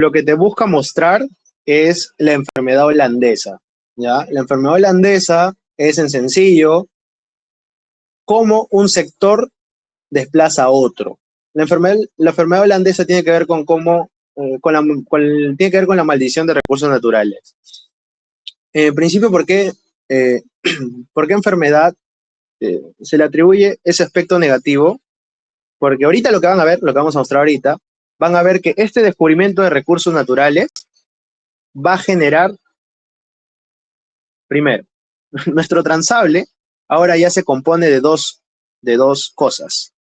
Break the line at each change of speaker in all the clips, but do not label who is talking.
lo que te busca mostrar es la enfermedad holandesa, ¿ya? La enfermedad holandesa es en sencillo cómo un sector desplaza a otro. La enfermedad holandesa tiene que ver con cómo, tiene que ver con la maldición de recursos naturales. En principio, eh, ¿por qué enfermedad se le atribuye ese aspecto negativo? Porque ahorita lo que van a ver, lo que vamos a mostrar ahorita, van a ver que este descubrimiento de recursos naturales va a generar, primero, nuestro transable ahora ya se compone de dos cosas,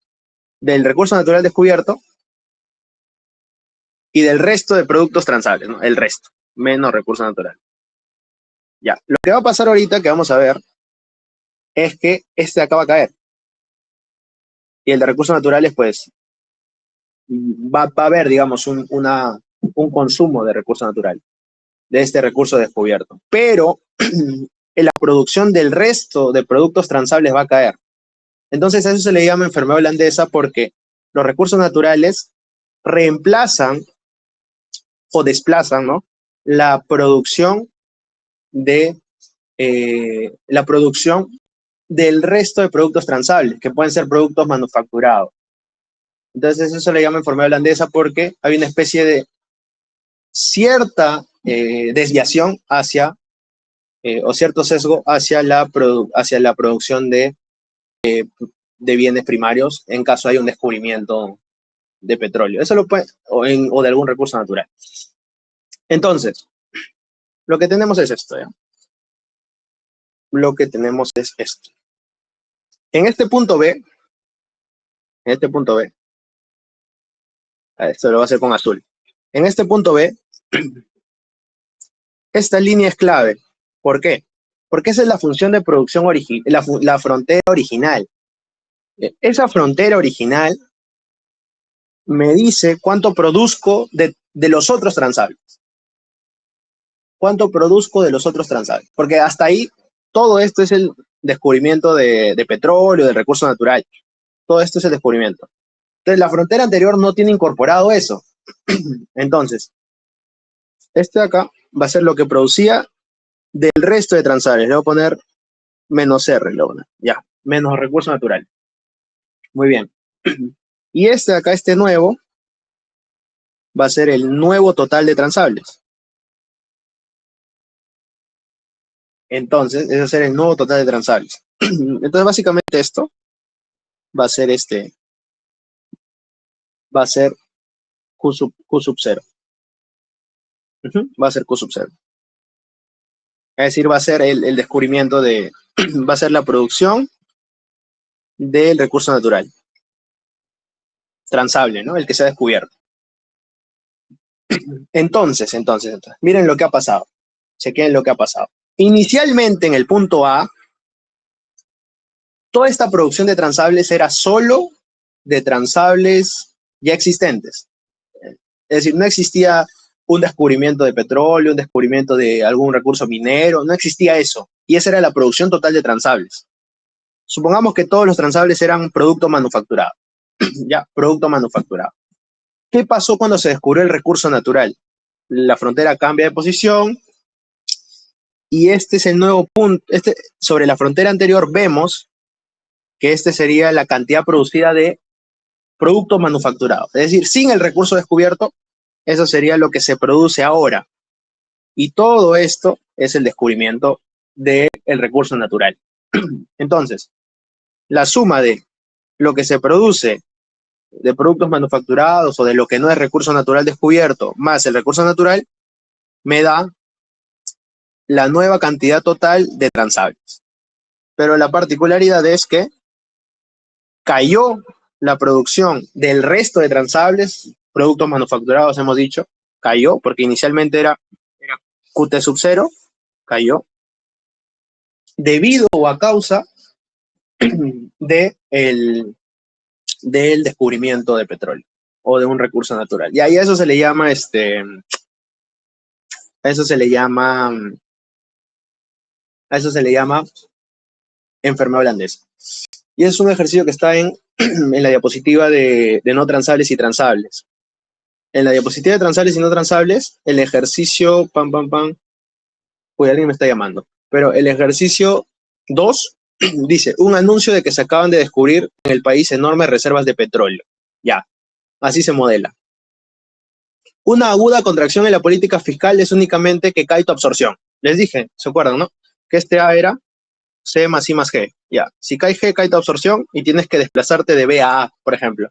del recurso natural descubierto y del resto de productos transables, ¿no? El resto, menos recurso natural. Ya, lo que va a pasar ahorita, que vamos a ver, es que este acaba a caer. Y el de recursos naturales, pues, va a haber, digamos, un consumo de recursos naturales, de este recurso descubierto. Pero la producción del resto de productos transables va a caer. Entonces a eso se le llama enfermedad holandesa porque los recursos naturales reemplazan o desplazan, ¿no?, la producción del resto de productos transables, que pueden ser productos manufacturados. Entonces eso se le llama enfermedad holandesa porque hay una especie de cierta desviación hacia, o cierto sesgo hacia la producción de bienes primarios en caso haya un descubrimiento de petróleo. Eso lo puede, o de algún recurso natural. Entonces, lo que tenemos es esto, ¿ya? Lo que tenemos es esto. En este punto B, esto lo voy a hacer con azul. En este punto B, esta línea es clave. ¿Por qué? Porque esa es la función de producción original, la frontera original. Esa frontera original me dice cuánto produzco de los otros transables. ¿Cuánto produzco de los otros transables? Porque hasta ahí, todo esto es el descubrimiento de petróleo, de recurso natural. Todo esto es el descubrimiento. Entonces, la frontera anterior no tiene incorporado eso. Entonces, este de acá va a ser lo que producía del resto de transables. Le voy a poner menos R, ya, menos recurso natural. Muy bien. Y este de acá, este nuevo, va a ser el nuevo total de transables. Entonces, ese va a ser el nuevo total de transables. Entonces, básicamente esto va a ser Q sub 0. Va a ser Q sub 0. Es decir, va a ser el descubrimiento va a ser la producción del recurso natural. Transable, ¿no? El que se ha descubierto. Entonces, miren lo que ha pasado. Chequen lo que ha pasado. Inicialmente en el punto A, toda esta producción de transables era solo de transables ya existentes. Es decir, no existía un descubrimiento de petróleo, un descubrimiento de algún recurso minero, no existía eso. Y esa era la producción total de transables. Supongamos que todos los transables eran producto manufacturado. Ya, producto manufacturado. ¿Qué pasó cuando se descubrió el recurso natural? La frontera cambia de posición y este es el nuevo punto. Sobre la frontera anterior vemos que este sería la cantidad producida de productos manufacturados. Es decir, sin el recurso descubierto, eso sería lo que se produce ahora. Y todo esto es el descubrimiento del recurso natural. Entonces, la suma de lo que se produce de productos manufacturados o de lo que no es recurso natural descubierto más el recurso natural me da la nueva cantidad total de transables. Pero la particularidad es que cayó la producción del resto de transables, productos manufacturados hemos dicho, cayó porque inicialmente era Qt sub 0, cayó debido o a causa del descubrimiento de petróleo o de un recurso natural. Y ahí a eso se le llama enfermedad holandesa. Y es un ejercicio que está en la diapositiva de no transables y transables. En la diapositiva de transables y no transables, el ejercicio, pam, pam, pam, uy, alguien me está llamando, pero el ejercicio 2 dice, un anuncio de que se acaban de descubrir en el país enormes reservas de petróleo. Ya, así se modela. Una aguda contracción en la política fiscal es únicamente que cae tu absorción. Les dije, ¿se acuerdan, no? Que este A era C más I más G. Ya, si cae G, cae tu absorción y tienes que desplazarte de B a A, por ejemplo.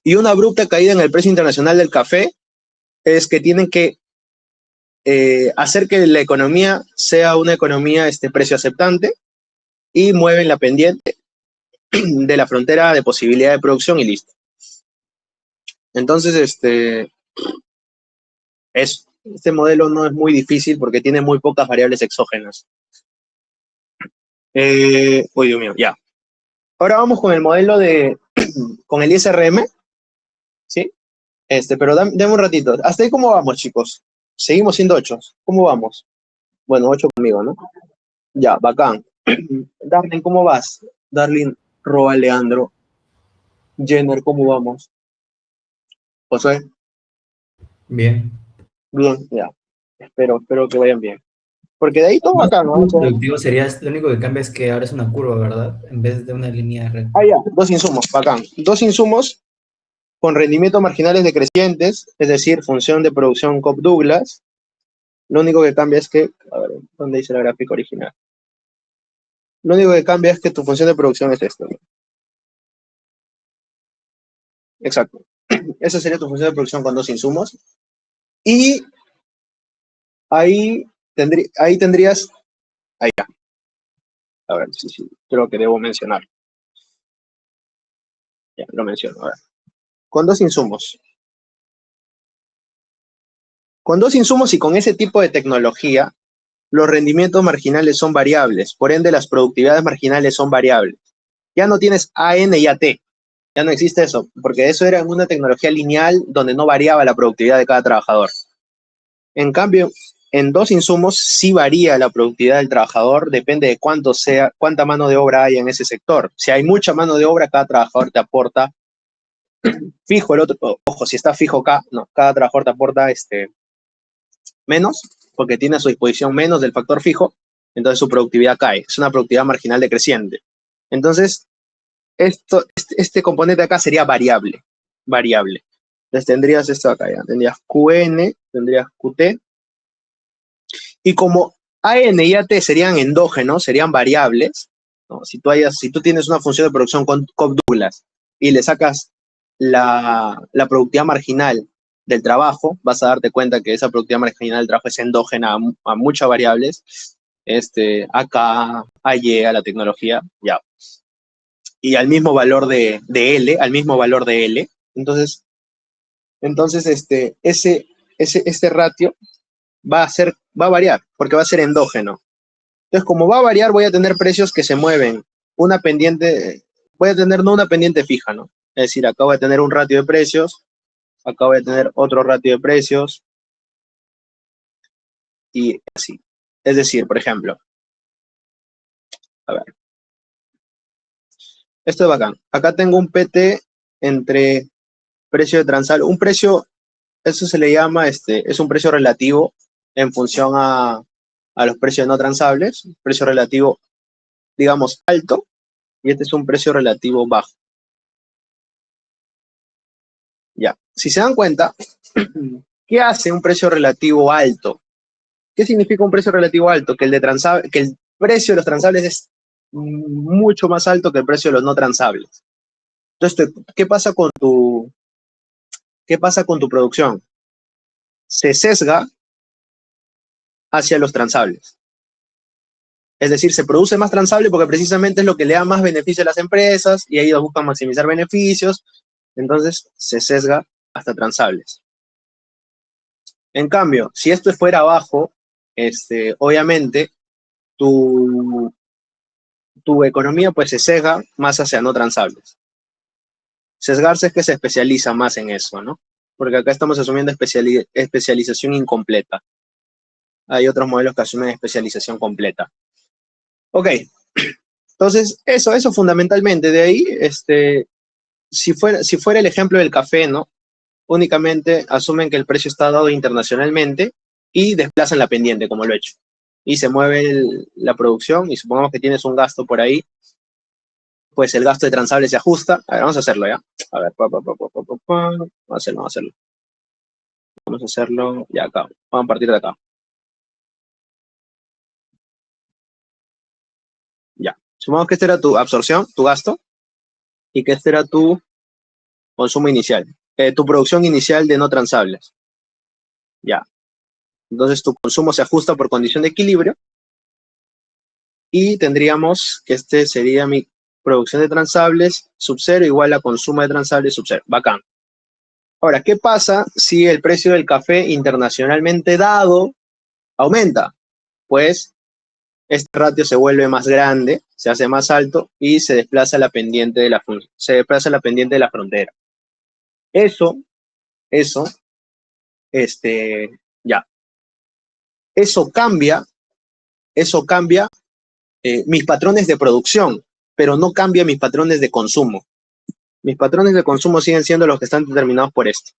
Y una abrupta caída en el precio internacional del café es que tienen que hacer que la economía sea una economía precio aceptante y mueven la pendiente de la frontera de posibilidad de producción y listo. Entonces, este modelo no es muy difícil porque tiene muy pocas variables exógenas. Uy, Dios mío, ya. Ahora vamos con el modelo con el ISRM, ¿sí? Pero dame un ratito. ¿Hasta ahí cómo vamos, chicos? Seguimos siendo 8. ¿Cómo vamos? Bueno, 8 conmigo, ¿no? Ya, bacán. Darling, ¿cómo vas? Darling, Roa, Leandro, Jenner, ¿cómo vamos? José,
Bien.
bien, ya. Espero que vayan bien. Porque de ahí todo
Más
bacán, ¿no? O sea,
productivo sería, lo único que cambia es que ahora es una curva, ¿verdad? En vez de una línea recta.
ya, 2 insumos, bacán. 2 insumos con rendimientos marginales decrecientes, es decir, función de producción Cobb-Douglas. Lo único que cambia es que, a ver, ¿dónde dice la gráfica original? Lo único que cambia es que tu función de producción es esto, ¿no? Exacto. Esa sería tu función de producción con 2 insumos. Y ahí, ahí tendrías, ahí ya, a ver, sí, creo que debo mencionar. Ya, lo menciono, a ver. Con 2 insumos. Con 2 insumos y con ese tipo de tecnología, los rendimientos marginales son variables, por ende las productividades marginales son variables. Ya no tienes AN y AT, ya no existe eso, porque eso era una tecnología lineal donde no variaba la productividad de cada trabajador. En cambio, en 2 insumos sí varía la productividad del trabajador, depende de cuánta mano de obra hay en ese sector. Si hay mucha mano de obra, cada trabajador te aporta fijo, el otro, ojo, si está fijo acá, no, cada trabajador te aporta menos, porque tiene a su disposición menos del factor fijo, entonces su productividad cae, es una productividad marginal decreciente. Entonces, este componente acá sería variable. Entonces tendrías esto acá, ya. Tendrías QN, tendrías QT, y como AN y AT serían endógenos, serían variables, ¿no? Si tú tienes una función de producción con Cobb-Douglas y le sacas la productividad marginal del trabajo, vas a darte cuenta que esa productividad marginal del trabajo es endógena a muchas variables, acá, AY, a la tecnología, ya. Y al mismo valor de L, al mismo valor de L. Entonces este ratio va a variar, porque va a ser endógeno. Entonces, como va a variar, voy a tener precios que se mueven. Una pendiente, voy a tener no una pendiente fija, ¿no? Es decir, acá voy a tener un ratio de precios, acá voy a tener otro ratio de precios, y así. Es decir, por ejemplo, a ver, esto es bacán. Acá tengo un PT entre precio de transal, un precio, eso se le llama, es un precio relativo en función a los precios no transables, precio relativo, digamos, alto, y este es un precio relativo bajo. Ya, si se dan cuenta, ¿qué hace un precio relativo alto? ¿Qué significa un precio relativo alto? Que el precio de los transables es mucho más alto que el precio de los no transables. Entonces, qué pasa con tu producción? Se sesga hacia los transables. Es decir, se produce más transable porque precisamente es lo que le da más beneficio a las empresas y ellos buscan maximizar beneficios, entonces se sesga hasta transables. En cambio, si esto fuera abajo, obviamente tu economía pues se sesga más hacia no transables. Sesgarse es que se especializa más en eso, ¿no? Porque acá estamos asumiendo especialización incompleta. Hay otros modelos que asumen especialización completa. Ok, entonces eso fundamentalmente. De ahí, si fuera el ejemplo del café, ¿no? Únicamente asumen que el precio está dado internacionalmente y desplazan la pendiente, como lo he hecho. Y se mueve la producción y supongamos que tienes un gasto por ahí, pues el gasto de transable se ajusta. A ver, vamos a hacerlo ya. A ver, vamos a hacerlo, vamos a hacerlo. Vamos a hacerlo ya acá. Vamos a partir de acá. Ya. Supongamos que esta era tu absorción, tu gasto, y que este era tu consumo inicial, tu producción inicial de no transables. Ya. Entonces tu consumo se ajusta por condición de equilibrio y tendríamos que este sería mi producción de transables sub 0 igual a consumo de transables sub 0. Bacán. Ahora, ¿qué pasa si el precio del café internacionalmente dado aumenta? Pues este ratio se vuelve más grande, se hace más alto y se desplaza la pendiente de la frontera. Eso, ya. Eso cambia mis patrones de producción, pero no cambia mis patrones de consumo. Mis patrones de consumo siguen siendo los que están determinados por esto.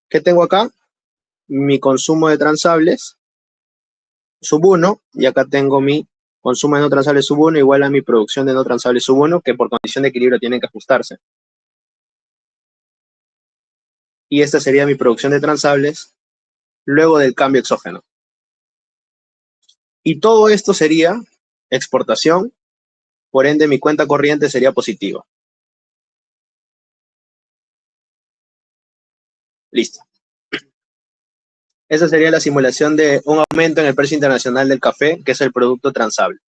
¿Qué tengo acá? Mi consumo de transables sub 1, y acá tengo mi consumo de no transables sub 1 igual a mi producción de no transables sub 1, que por condición de equilibrio tienen que ajustarse. Y esta sería mi producción de transables luego del cambio exógeno. Y todo esto sería exportación, por ende mi cuenta corriente sería positiva. Listo. Esa sería la simulación de un aumento en el precio internacional del café, que es el producto transable.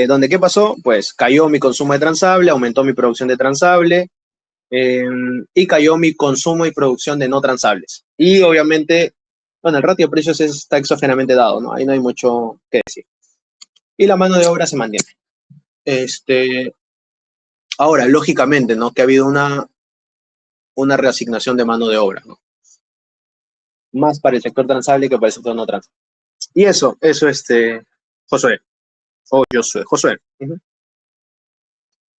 ¿Dónde qué pasó? Pues cayó mi consumo de transable, aumentó mi producción de transable, y cayó mi consumo y producción de no transables. Y obviamente, bueno, el ratio de precios está exógenamente dado, ¿no? Ahí no hay mucho que decir. Y la mano de obra se mantiene. Ahora, lógicamente, ¿no? Que ha habido una reasignación de mano de obra, ¿no? Más para el sector transable que para el sector no transable. Y eso, Josué. Josué.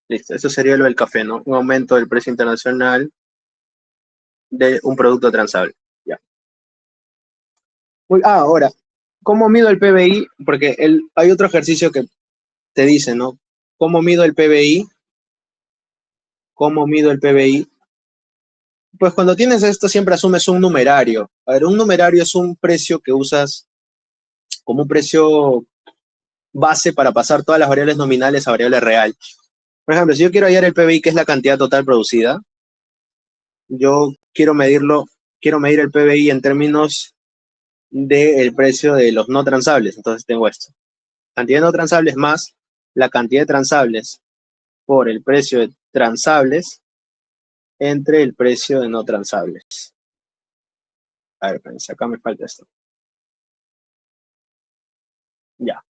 Listo, eso sería lo del café, ¿no? Un aumento del precio internacional de un producto transable. Ya. Ahora, ¿cómo mido el PBI? Porque hay otro ejercicio que te dice, ¿no? ¿Cómo mido el PBI? ¿Cómo mido el PBI? Pues cuando tienes esto siempre asumes un numerario. A ver, un numerario es un precio que usas como un precio base para pasar todas las variables nominales a variable real. Por ejemplo, si yo quiero hallar el PBI, que es la cantidad total producida, yo quiero medir el PBI en términos del precio de los no transables. Entonces tengo esto. Cantidad de no transables más la cantidad de transables por el precio de transables entre el precio de no transables. A ver, acá me falta esto. Ya.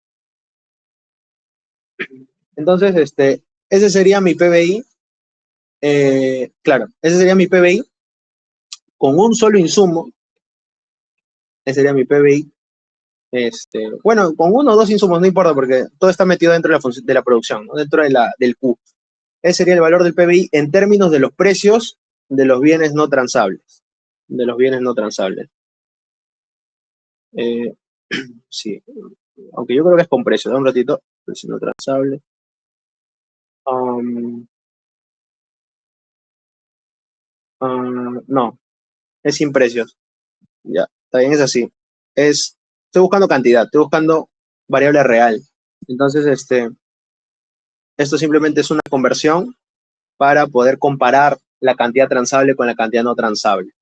Entonces, ese sería mi PBI. Claro, ese sería mi PBI con un solo insumo. Ese sería mi PBI. Bueno, con uno o dos insumos, no importa, porque todo está metido dentro de la producción, ¿no? Dentro del Q. Ese sería el valor del PBI en términos de los precios de los bienes no transables. De los bienes no transables. Sí, aunque yo creo que es con precio, da un ratito. Precio no transable. No, es sin precios. Ya, está bien, es así. Estoy buscando cantidad, estoy buscando variable real. Entonces, esto simplemente es una conversión para poder comparar la cantidad transable con la cantidad no transable.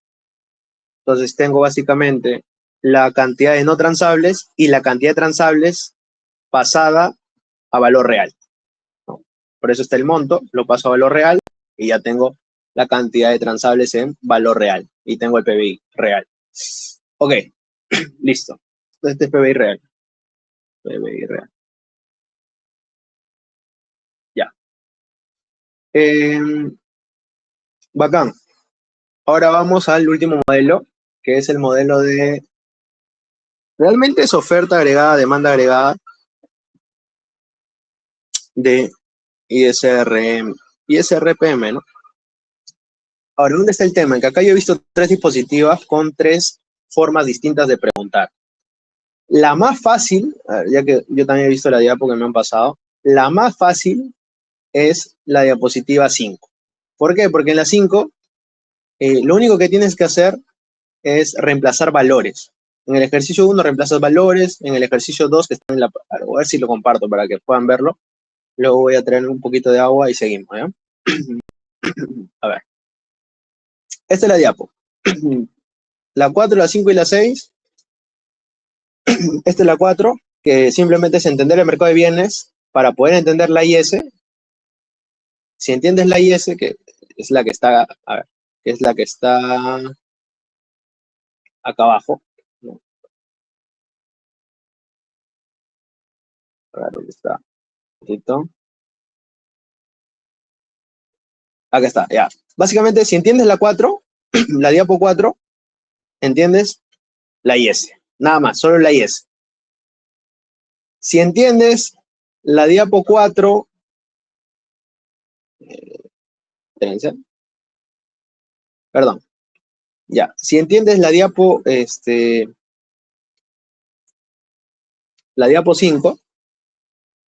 Entonces, tengo básicamente la cantidad de no transables y la cantidad de transables pasada a valor real, ¿no? Por eso está el monto, lo paso a valor real y ya tengo la cantidad de transables en valor real y tengo el PBI real. Ok, listo. Este es PBI real. PBI real. Ya. Bacán. Ahora vamos al último modelo, que es el modelo de... Realmente es oferta agregada, demanda agregada de ISRM, ISRPM, ¿no? Ahora, ¿dónde está el tema? En que acá yo he visto 3 diapositivas con 3 formas distintas de preguntar. La más fácil, ya que yo también he visto la diapo que me han pasado, la más fácil es la diapositiva 5. ¿Por qué? Porque en la 5 lo único que tienes que hacer es reemplazar valores. En el ejercicio 1 reemplazas valores, en el ejercicio 2 que está en la... A ver si lo comparto para que puedan verlo. Luego voy a traer un poquito de agua y seguimos, ¿ya? A ver. Esta es la diapo. La 4, la 5 y la 6. Esta es la 4, que simplemente es entender el mercado de bienes para poder entender la IS. Si entiendes la IS, que es la que está, a ver, que es la que está acá abajo, ¿no? A ver, ¿dónde está? ¿Listo? Acá está, ya. Básicamente, si entiendes la 4, la diapo 4, entiendes la IS. Nada más, solo la IS. Si entiendes la diapo 4, espérense, perdón, ya. Si entiendes la diapo 5,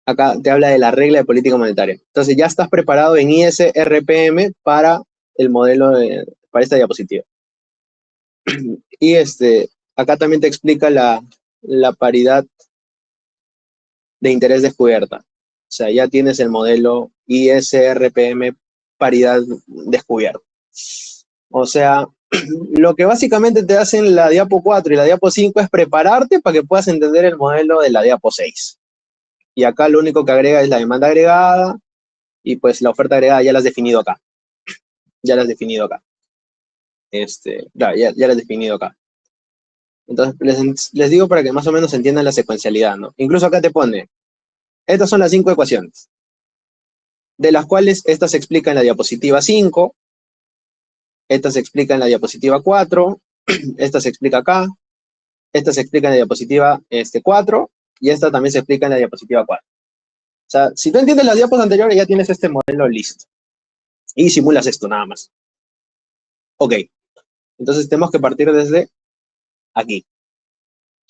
acá te habla de la regla de política monetaria. Entonces ya estás preparado en IS-RPM para el modelo, para esta diapositiva. Y acá también te explica la paridad de interés descubierta. O sea, ya tienes el modelo IS-RPM paridad descubierta. O sea, lo que básicamente te hacen la diapo 4 y la diapo 5 es prepararte para que puedas entender el modelo de la diapo 6. Y acá lo único que agrega es la demanda agregada y pues la oferta agregada ya la has definido acá. Ya la has definido acá. Ya la has definido acá. Entonces, les digo para que más o menos entiendan la secuencialidad, ¿no? Incluso acá te pone, estas son las 5 ecuaciones, de las cuales esta se explica en la diapositiva 5, esta se explica en la diapositiva 4, esta se explica acá, esta se explica en la diapositiva 4, y esta también se explica en la diapositiva 4. O sea, si tú entiendes las diapos anteriores, ya tienes este modelo listo. Y simulas esto nada más. Ok, entonces tenemos que partir desde aquí.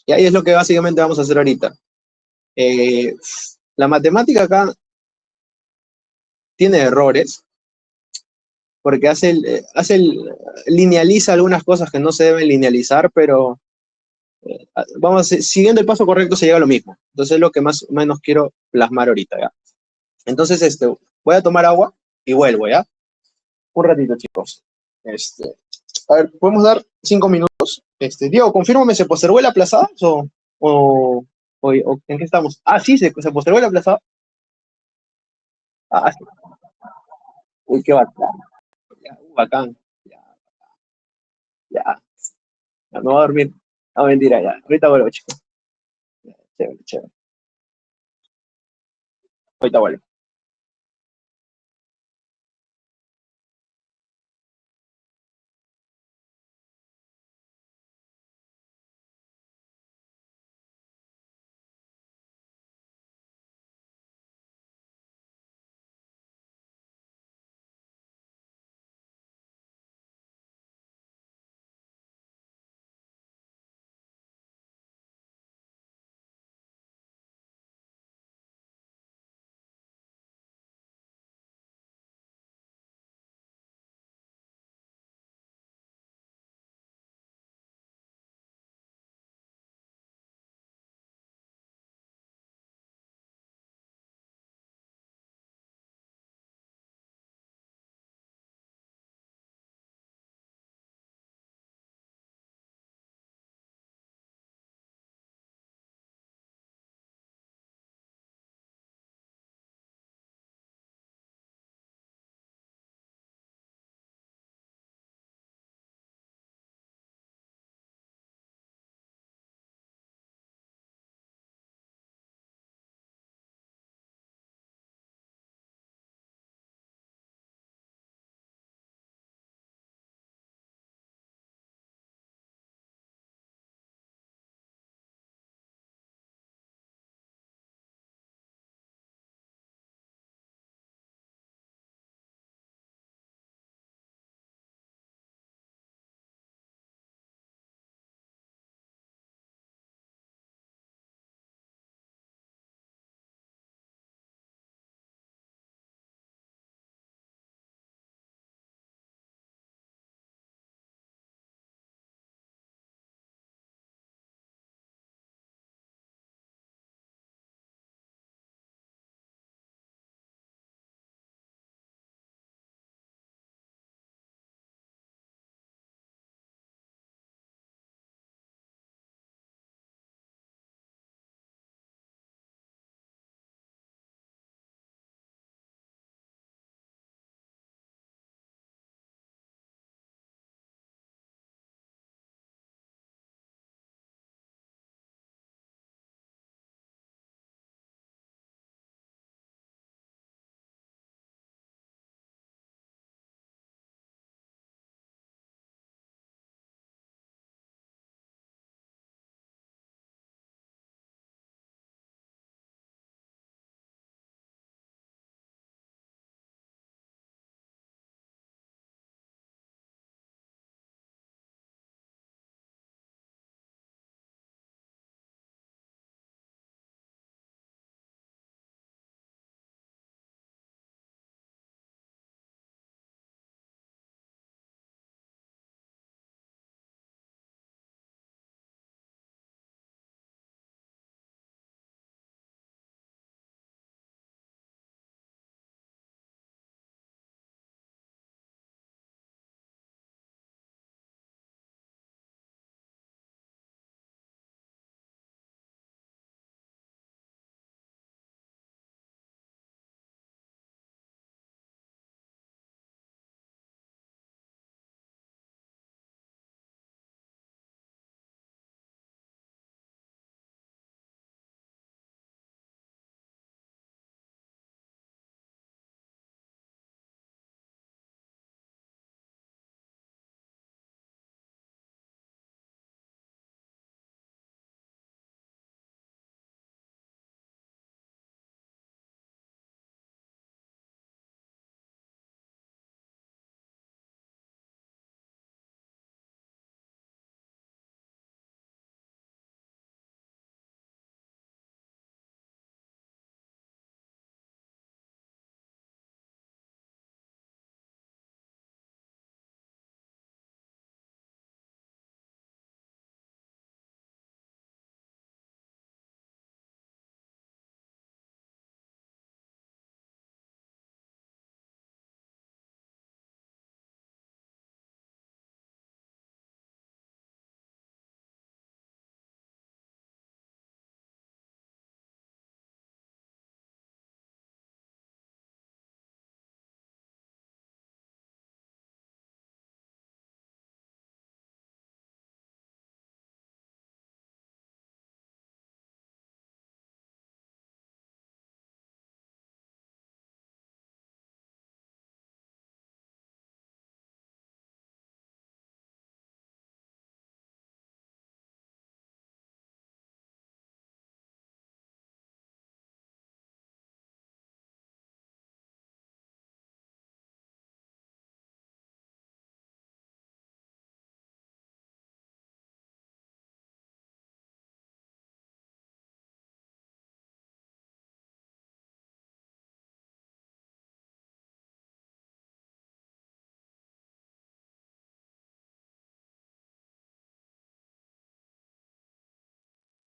Y ahí es lo que básicamente vamos a hacer ahorita. La matemática acá tiene errores, porque linealiza algunas cosas que no se deben linealizar, pero siguiendo el paso correcto se llega a lo mismo. Entonces es lo que más o menos quiero plasmar ahorita, ¿ya? Entonces, voy a tomar agua y vuelvo, ¿ya? Un ratito, chicos. A ver, podemos dar 5 minutos. Diego, confírmame, ¿se postergó el aplazado o en qué estamos? Ah, sí, se postergó el aplazado. Ah, sí. Uy, qué bacán. Ya, bacán. Ya, ya. Ya, me voy a dormir. No, mentira, ya. Ahorita vuelvo, chicos. Chévere, chévere. Ahorita vuelvo.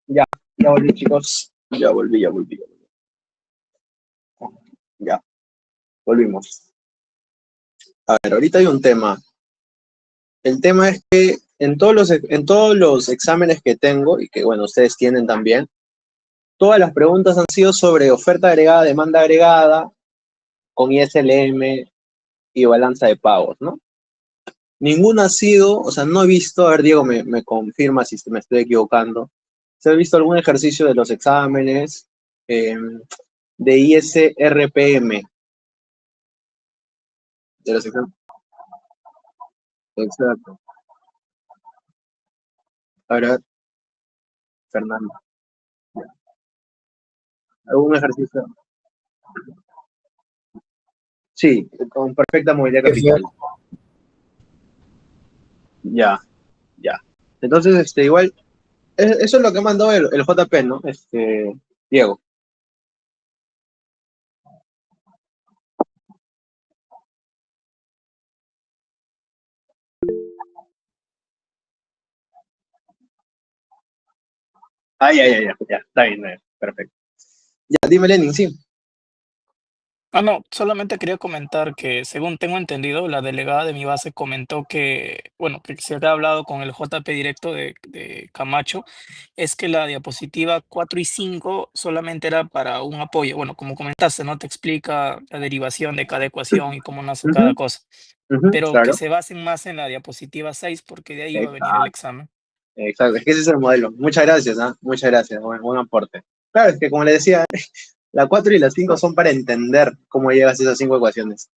Ya, ya volví, chicos. Ya volví. Ya, volvimos. A ver, ahorita hay un tema. El tema es que en todos los exámenes que tengo, y que bueno, ustedes tienen también, todas las preguntas han sido sobre oferta agregada, demanda agregada, con ISLM y balanza de pagos, ¿no? Ninguna ha sido, o sea, no he visto, a ver, Diego me confirma si me estoy equivocando. ¿Se ha visto algún ejercicio de los exámenes eh, de ISRPM? De los exámenes. Exacto. A ver, Fernando, ¿algún ejercicio? Sí, con perfecta movilidad
¿Qué fue?
capital. Ya, ya. Entonces, igual, eso es lo que mandó el JP, ¿no? Diego. Ya, está bien, perfecto. Ya, dime, Lenin, sí.
No, solamente quería comentar que, según tengo entendido, la delegada de mi base comentó que, bueno, que se había hablado con el JP directo de Camacho, es que la diapositiva 4 y 5 solamente era para un apoyo. Bueno, como comentaste, ¿no? Te explica la derivación de cada ecuación y cómo nace cada
Ujú,
cosa,
ujú,
pero que
claro.
se basen más en la diapositiva 6 porque de ahí va a venir el
Exacto,
examen.
exacto. Es que ese es el modelo. Muchas gracias, ¿ah? Muchas gracias. Buen aporte. Claro, es que como le decía, la 4 y la 5 son para entender cómo llegas a esas 5 ecuaciones.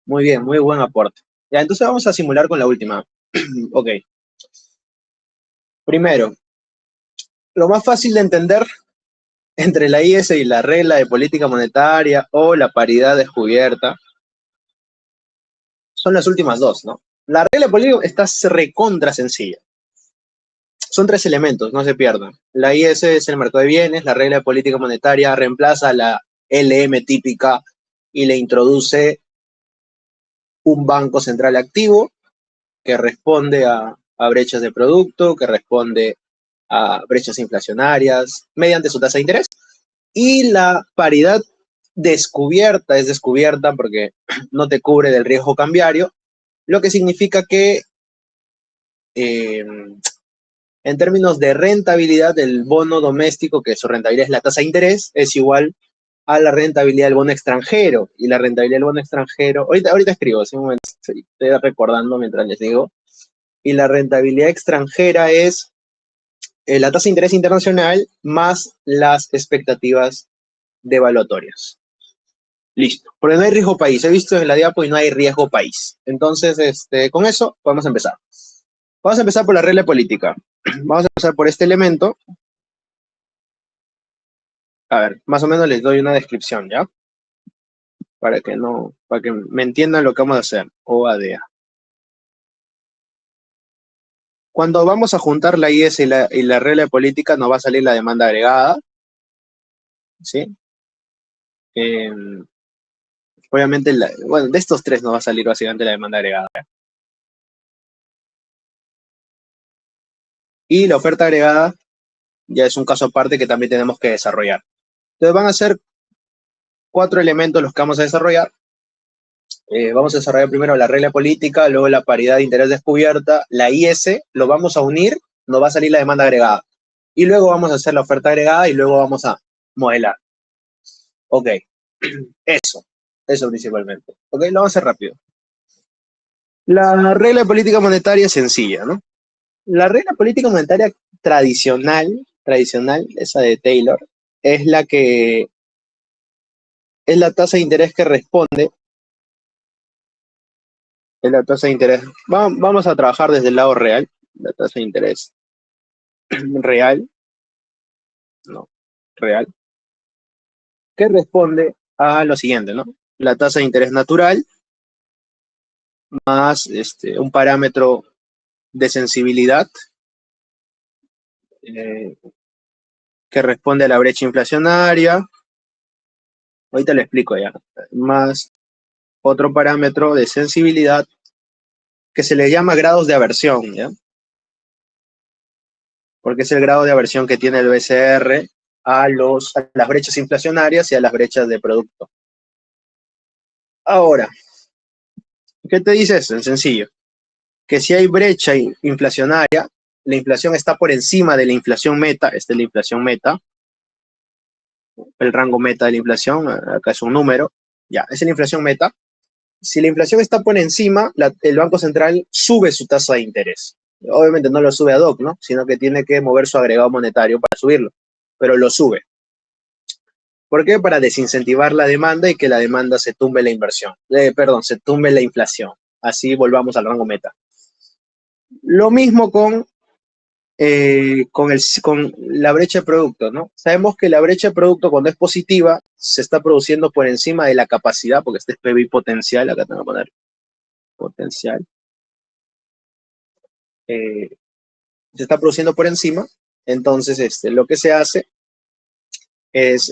Muy bien, muy buen aporte. Ya, entonces vamos a simular con la última. Ok. Primero, lo más fácil de entender entre la IS y la regla de política monetaria o la paridad descubierta son las últimas dos, ¿no? La regla de política está recontra sencilla. Son tres elementos, no se pierdan. La IS es el mercado de bienes, la regla de política monetaria reemplaza la LM típica y le introduce un banco central activo que responde a brechas de producto, que responde a brechas inflacionarias mediante su tasa de interés. Y la paridad descubierta es descubierta porque no te cubre del riesgo cambiario, lo que significa que eh, en términos de rentabilidad del bono doméstico, que su rentabilidad es la tasa de interés, es igual a la rentabilidad del bono extranjero. Y la rentabilidad del bono extranjero, ahorita escribo, un momento, estoy recordando mientras les digo. Y la rentabilidad extranjera es la tasa de interés internacional más las expectativas devaluatorias. Listo. Porque no hay riesgo país. He visto en la diapo y no hay riesgo país. Entonces, con eso podemos empezar. Vamos a empezar por la regla política. Vamos a empezar por este elemento. A ver, más o menos les doy una descripción, ¿ya? Para que me entiendan lo que vamos a hacer. OADA. Cuando vamos a juntar la IS y la regla de política, nos va a salir la demanda agregada, ¿sí? Eh, obviamente, bueno, de estos tres nos va a salir básicamente la demanda agregada. Y la oferta agregada ya es un caso aparte que también tenemos que desarrollar. Entonces van a ser cuatro elementos los que vamos a desarrollar. Vamos a desarrollar primero la regla política, luego la paridad de interés descubierta, la IS, lo vamos a unir, nos va a salir la demanda agregada. Y luego vamos a hacer la oferta agregada y luego vamos a modelar. Ok, eso principalmente. Ok, lo vamos a hacer rápido. La regla de política monetaria es sencilla, ¿no? La regla política monetaria tradicional, esa de Taylor, es es la tasa de interés que responde, es la tasa de interés. Vamos a trabajar desde el lado real, la tasa de interés real, no, real, que responde a lo siguiente, ¿no? La tasa de interés natural más un parámetro de sensibilidad eh, que responde a la brecha inflacionaria, ahorita lo explico ya, más otro parámetro de sensibilidad que se le llama grados de aversión, ¿ya? porque es el grado de aversión que tiene el BCR a las brechas inflacionarias y a las brechas de producto. Ahora, ¿qué te dice eso? En sencillo, que si hay brecha inflacionaria, la inflación está por encima de la inflación meta, esta es la inflación meta, el rango meta de la inflación, acá es un número, ya, esa es la inflación meta. Si la inflación está por encima, el Banco Central sube su tasa de interés. Obviamente no lo sube ad hoc, ¿no? Sino que tiene que mover su agregado monetario para subirlo, pero lo sube. ¿Por qué? Para desincentivar la demanda y que la demanda se tumbe la inversión. Se tumbe la inflación. Así volvamos al rango meta. Lo mismo con la brecha de producto, ¿no? Sabemos que la brecha de producto cuando es positiva se está produciendo por encima de la capacidad, porque este es PBI potencial, acá tengo que poner potencial. Se está produciendo por encima, entonces lo que se hace es,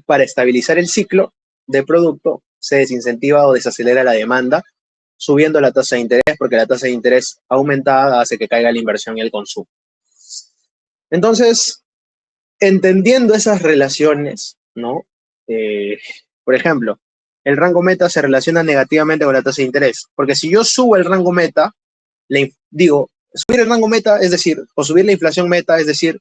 para estabilizar el ciclo de producto, se desincentiva o desacelera la demanda, subiendo la tasa de interés, porque la tasa de interés aumentada hace que caiga la inversión y el consumo. Entonces, entendiendo esas relaciones, ¿no? Por ejemplo, el rango meta se relaciona negativamente con la tasa de interés, porque si yo subo el rango meta, subir el rango meta, es decir, o subir la inflación meta, es decir,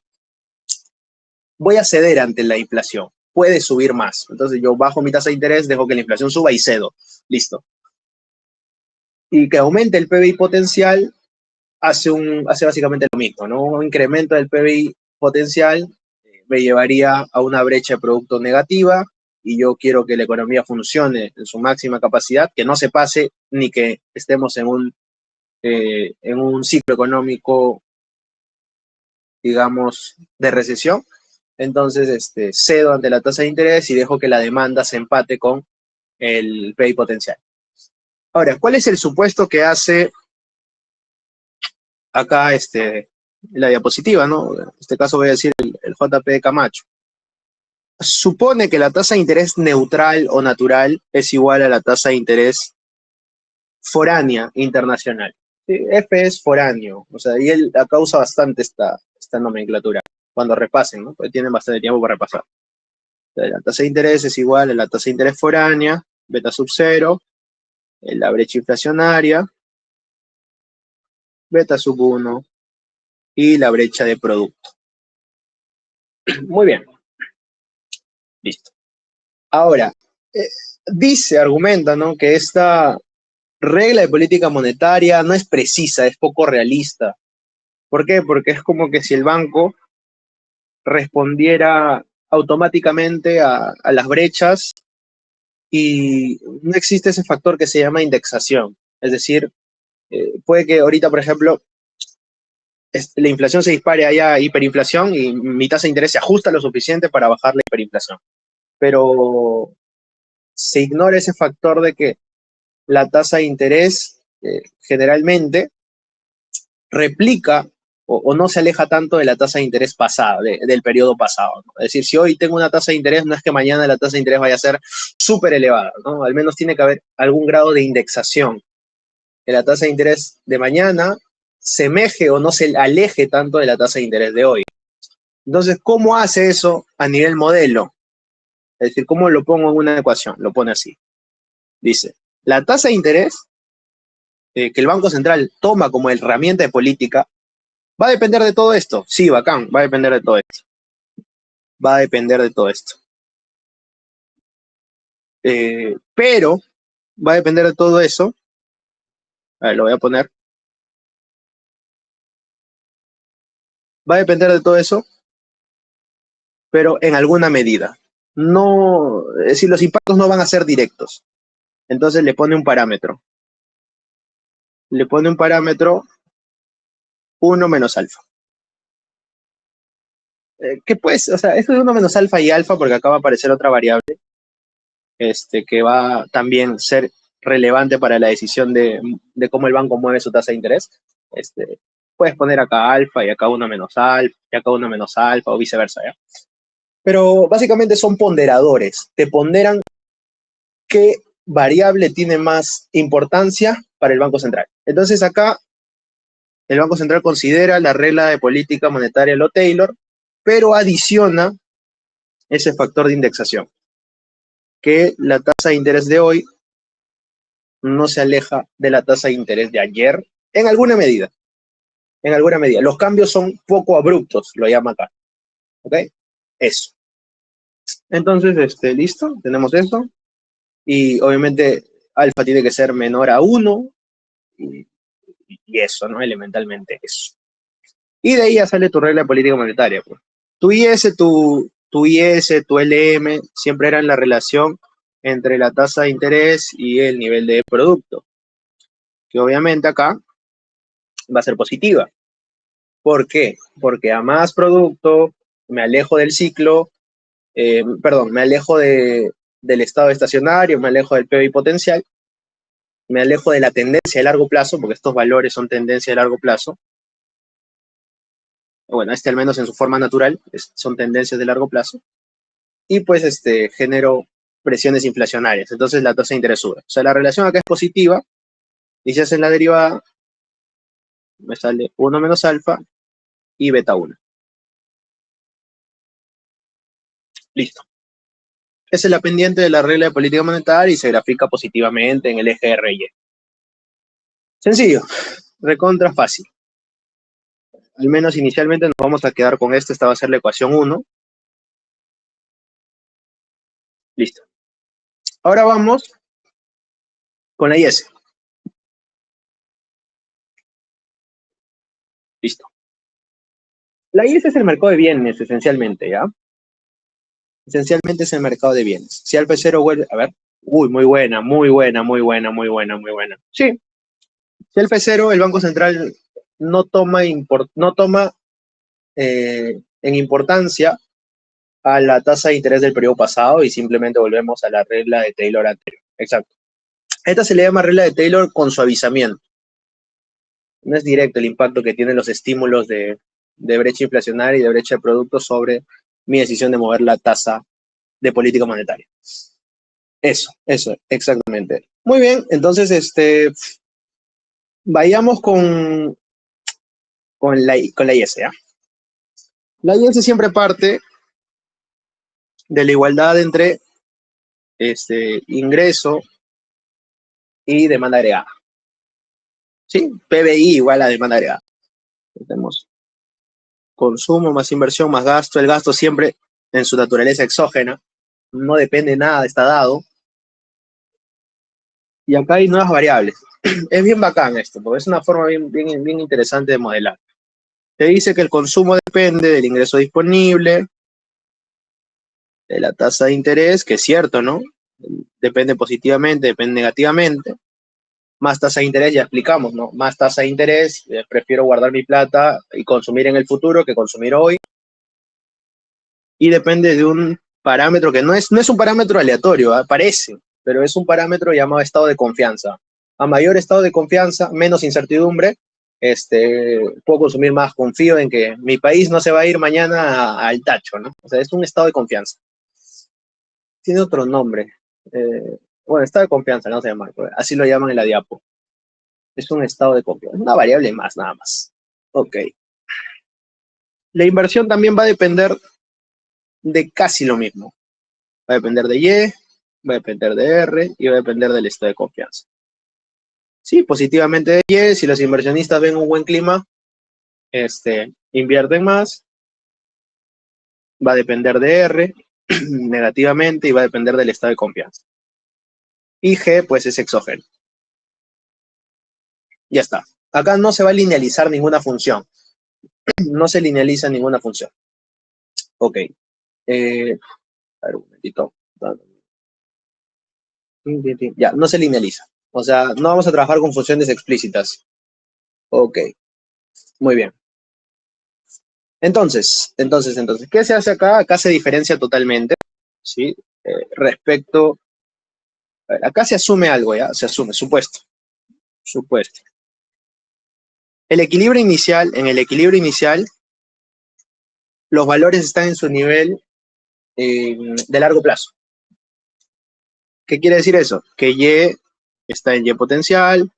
voy a ceder ante la inflación, puede subir más. Entonces yo bajo mi tasa de interés, dejo que la inflación suba y cedo. Listo. Y que aumente el PBI potencial hace básicamente lo mismo, ¿no? Un incremento del PBI potencial me llevaría a una brecha de producto negativa y yo quiero que la economía funcione en su máxima capacidad, que no se pase ni que estemos en un ciclo económico, digamos, de recesión. Entonces, cedo ante la tasa de interés y dejo que la demanda se empate con el PIB potencial. Ahora, ¿cuál es el supuesto que hace acá la diapositiva, ¿no? En este caso voy a decir el JP de Camacho. Supone que la tasa de interés neutral o natural es igual a la tasa de interés foránea internacional. ¿Sí? F es foráneo, o sea, y él acá usa bastante esta nomenclatura cuando repasen, ¿no? Porque tienen bastante tiempo para repasar. La tasa de interés es igual a la tasa de interés foránea, beta sub 0, la brecha inflacionaria, beta sub 1 y la brecha de producto. Muy bien. Listo. Ahora, argumenta, ¿no?, que esta regla de política monetaria no es precisa, es poco realista. ¿Por qué? Porque es como que si el banco respondiera automáticamente a las brechas y no existe ese factor que se llama indexación. Es decir, puede que ahorita, por ejemplo, la inflación se dispare, haya hiperinflación y mi tasa de interés se ajusta lo suficiente para bajar la hiperinflación. Pero se ignora ese factor de que la tasa de interés generalmente replica o no se aleja tanto de la tasa de interés pasada, del periodo pasado, ¿no? Es decir, si hoy tengo una tasa de interés, no es que mañana la tasa de interés vaya a ser súper elevada, ¿no? Al menos tiene que haber algún grado de indexación, que la tasa de interés de mañana semeje o no se aleje tanto de la tasa de interés de hoy. Entonces, ¿cómo hace eso a nivel modelo? Es decir, ¿cómo lo pongo en una ecuación? Lo pone así. Dice, la tasa de interés que el Banco Central toma como herramienta de política va a depender de todo esto. Sí, bacán, va a depender de todo esto. Va a depender de todo esto. Pero va a depender de todo eso. A ver, lo voy a poner. Va a depender de todo eso, pero en alguna medida. No, es decir, los impactos no van a ser directos. Entonces le pone un parámetro. Le pone un parámetro 1 menos alfa. ¿Qué pues? O sea, esto de 1 menos alfa y alfa, porque acá va a aparecer otra variable, que va también a ser relevante para la decisión de cómo el banco mueve su tasa de interés. Puedes poner acá alfa y acá 1 menos alfa, y acá 1 menos alfa, o viceversa, ¿ya? Pero básicamente son ponderadores. Te ponderan qué variable tiene más importancia para el Banco Central. Entonces acá el Banco Central considera la regla de política monetaria lo Taylor, pero adiciona ese factor de indexación, que la tasa de interés de hoy no se aleja de la tasa de interés de ayer en alguna medida. En alguna medida. Los cambios son poco abruptos, lo llama acá. ¿Ok? Eso. Entonces, listo, tenemos eso. Y obviamente alfa tiene que ser menor a 1 y eso, ¿no? Elementalmente eso. Y de ahí ya sale tu regla de política monetaria. Pues. Tu IS, tu IS, tu LM, siempre eran la relación entre la tasa de interés y el nivel de producto. Que obviamente acá va a ser positiva. ¿Por qué? Porque a más producto me alejo del ciclo, me alejo del estado estacionario, me alejo del PBI potencial, me alejo de la tendencia de largo plazo, porque estos valores son tendencia de largo plazo. Bueno, al menos en su forma natural, son tendencias de largo plazo. Y pues genero presiones inflacionarias. Entonces la tasa de interés sube. O sea, la relación acá es positiva, y si hacen la derivada, me sale 1 menos alfa y beta 1. Listo. Esa es la pendiente de la regla de política monetaria y se grafica positivamente en el eje RY. Sencillo, recontra fácil. Al menos inicialmente nos vamos a quedar con esta va a ser la ecuación 1. Listo. Ahora vamos con la IS. Listo. La IS es el mercado de bienes, esencialmente, ¿ya? Esencialmente es el mercado de bienes. Si alfa 0 vuelve, a ver, uy, muy buena, muy buena, muy buena, muy buena, muy buena. Sí, si alfa 0, el Banco Central no toma en importancia a la tasa de interés del periodo pasado y simplemente volvemos a la regla de Taylor anterior. Exacto. Esta se le llama regla de Taylor con suavizamiento. No es directo el impacto que tienen los estímulos de brecha inflacionaria y de brecha de productos sobre mi decisión de mover la tasa de política monetaria. Eso, exactamente. Muy bien, entonces vayamos con la IS, ¿ya? La IS siempre parte de la igualdad entre ingreso y demanda agregada. ¿Sí? PBI igual a demanda agregada. Tenemos consumo más inversión más gasto. El gasto siempre en su naturaleza exógena. No depende de nada, está dado. Y acá hay nuevas variables. Es bien bacán esto, porque es una forma bien interesante de modelar. Te dice que el consumo depende del ingreso disponible, de la tasa de interés, que es cierto, ¿no? Depende positivamente, depende negativamente. Más tasa de interés, ya explicamos, ¿no? Más tasa de interés, prefiero guardar mi plata y consumir en el futuro que consumir hoy. Y depende de un parámetro que no es un parámetro aleatorio, parece, pero es un parámetro llamado estado de confianza. A mayor estado de confianza, menos incertidumbre, puedo consumir más, confío en que mi país no se va a ir mañana al tacho, ¿no? O sea, es un estado de confianza. Tiene otro nombre. Bueno, estado de confianza, no se llama, así lo llaman en la diapo. Es un estado de confianza, una variable más, nada más. Ok. La inversión también va a depender de casi lo mismo. Va a depender de Y, va a depender de R y va a depender del estado de confianza. Sí, positivamente de Y, si los inversionistas ven un buen clima, invierten más, va a depender de R negativamente y va a depender del estado de confianza. Y G, pues es exógeno. Ya está. Acá no se va a linealizar ninguna función. No se linealiza ninguna función. Ok. A ver, un momentito. Ya, no se linealiza. O sea, no vamos a trabajar con funciones explícitas. Ok. Muy bien. Entonces, ¿qué se hace acá? Acá se diferencia totalmente, ¿sí? Respecto, acá se asume algo, ¿ya? Se asume, supuesto. En el equilibrio inicial, los valores están en su nivel de largo plazo. ¿Qué quiere decir eso? Que Y está en Y potencial,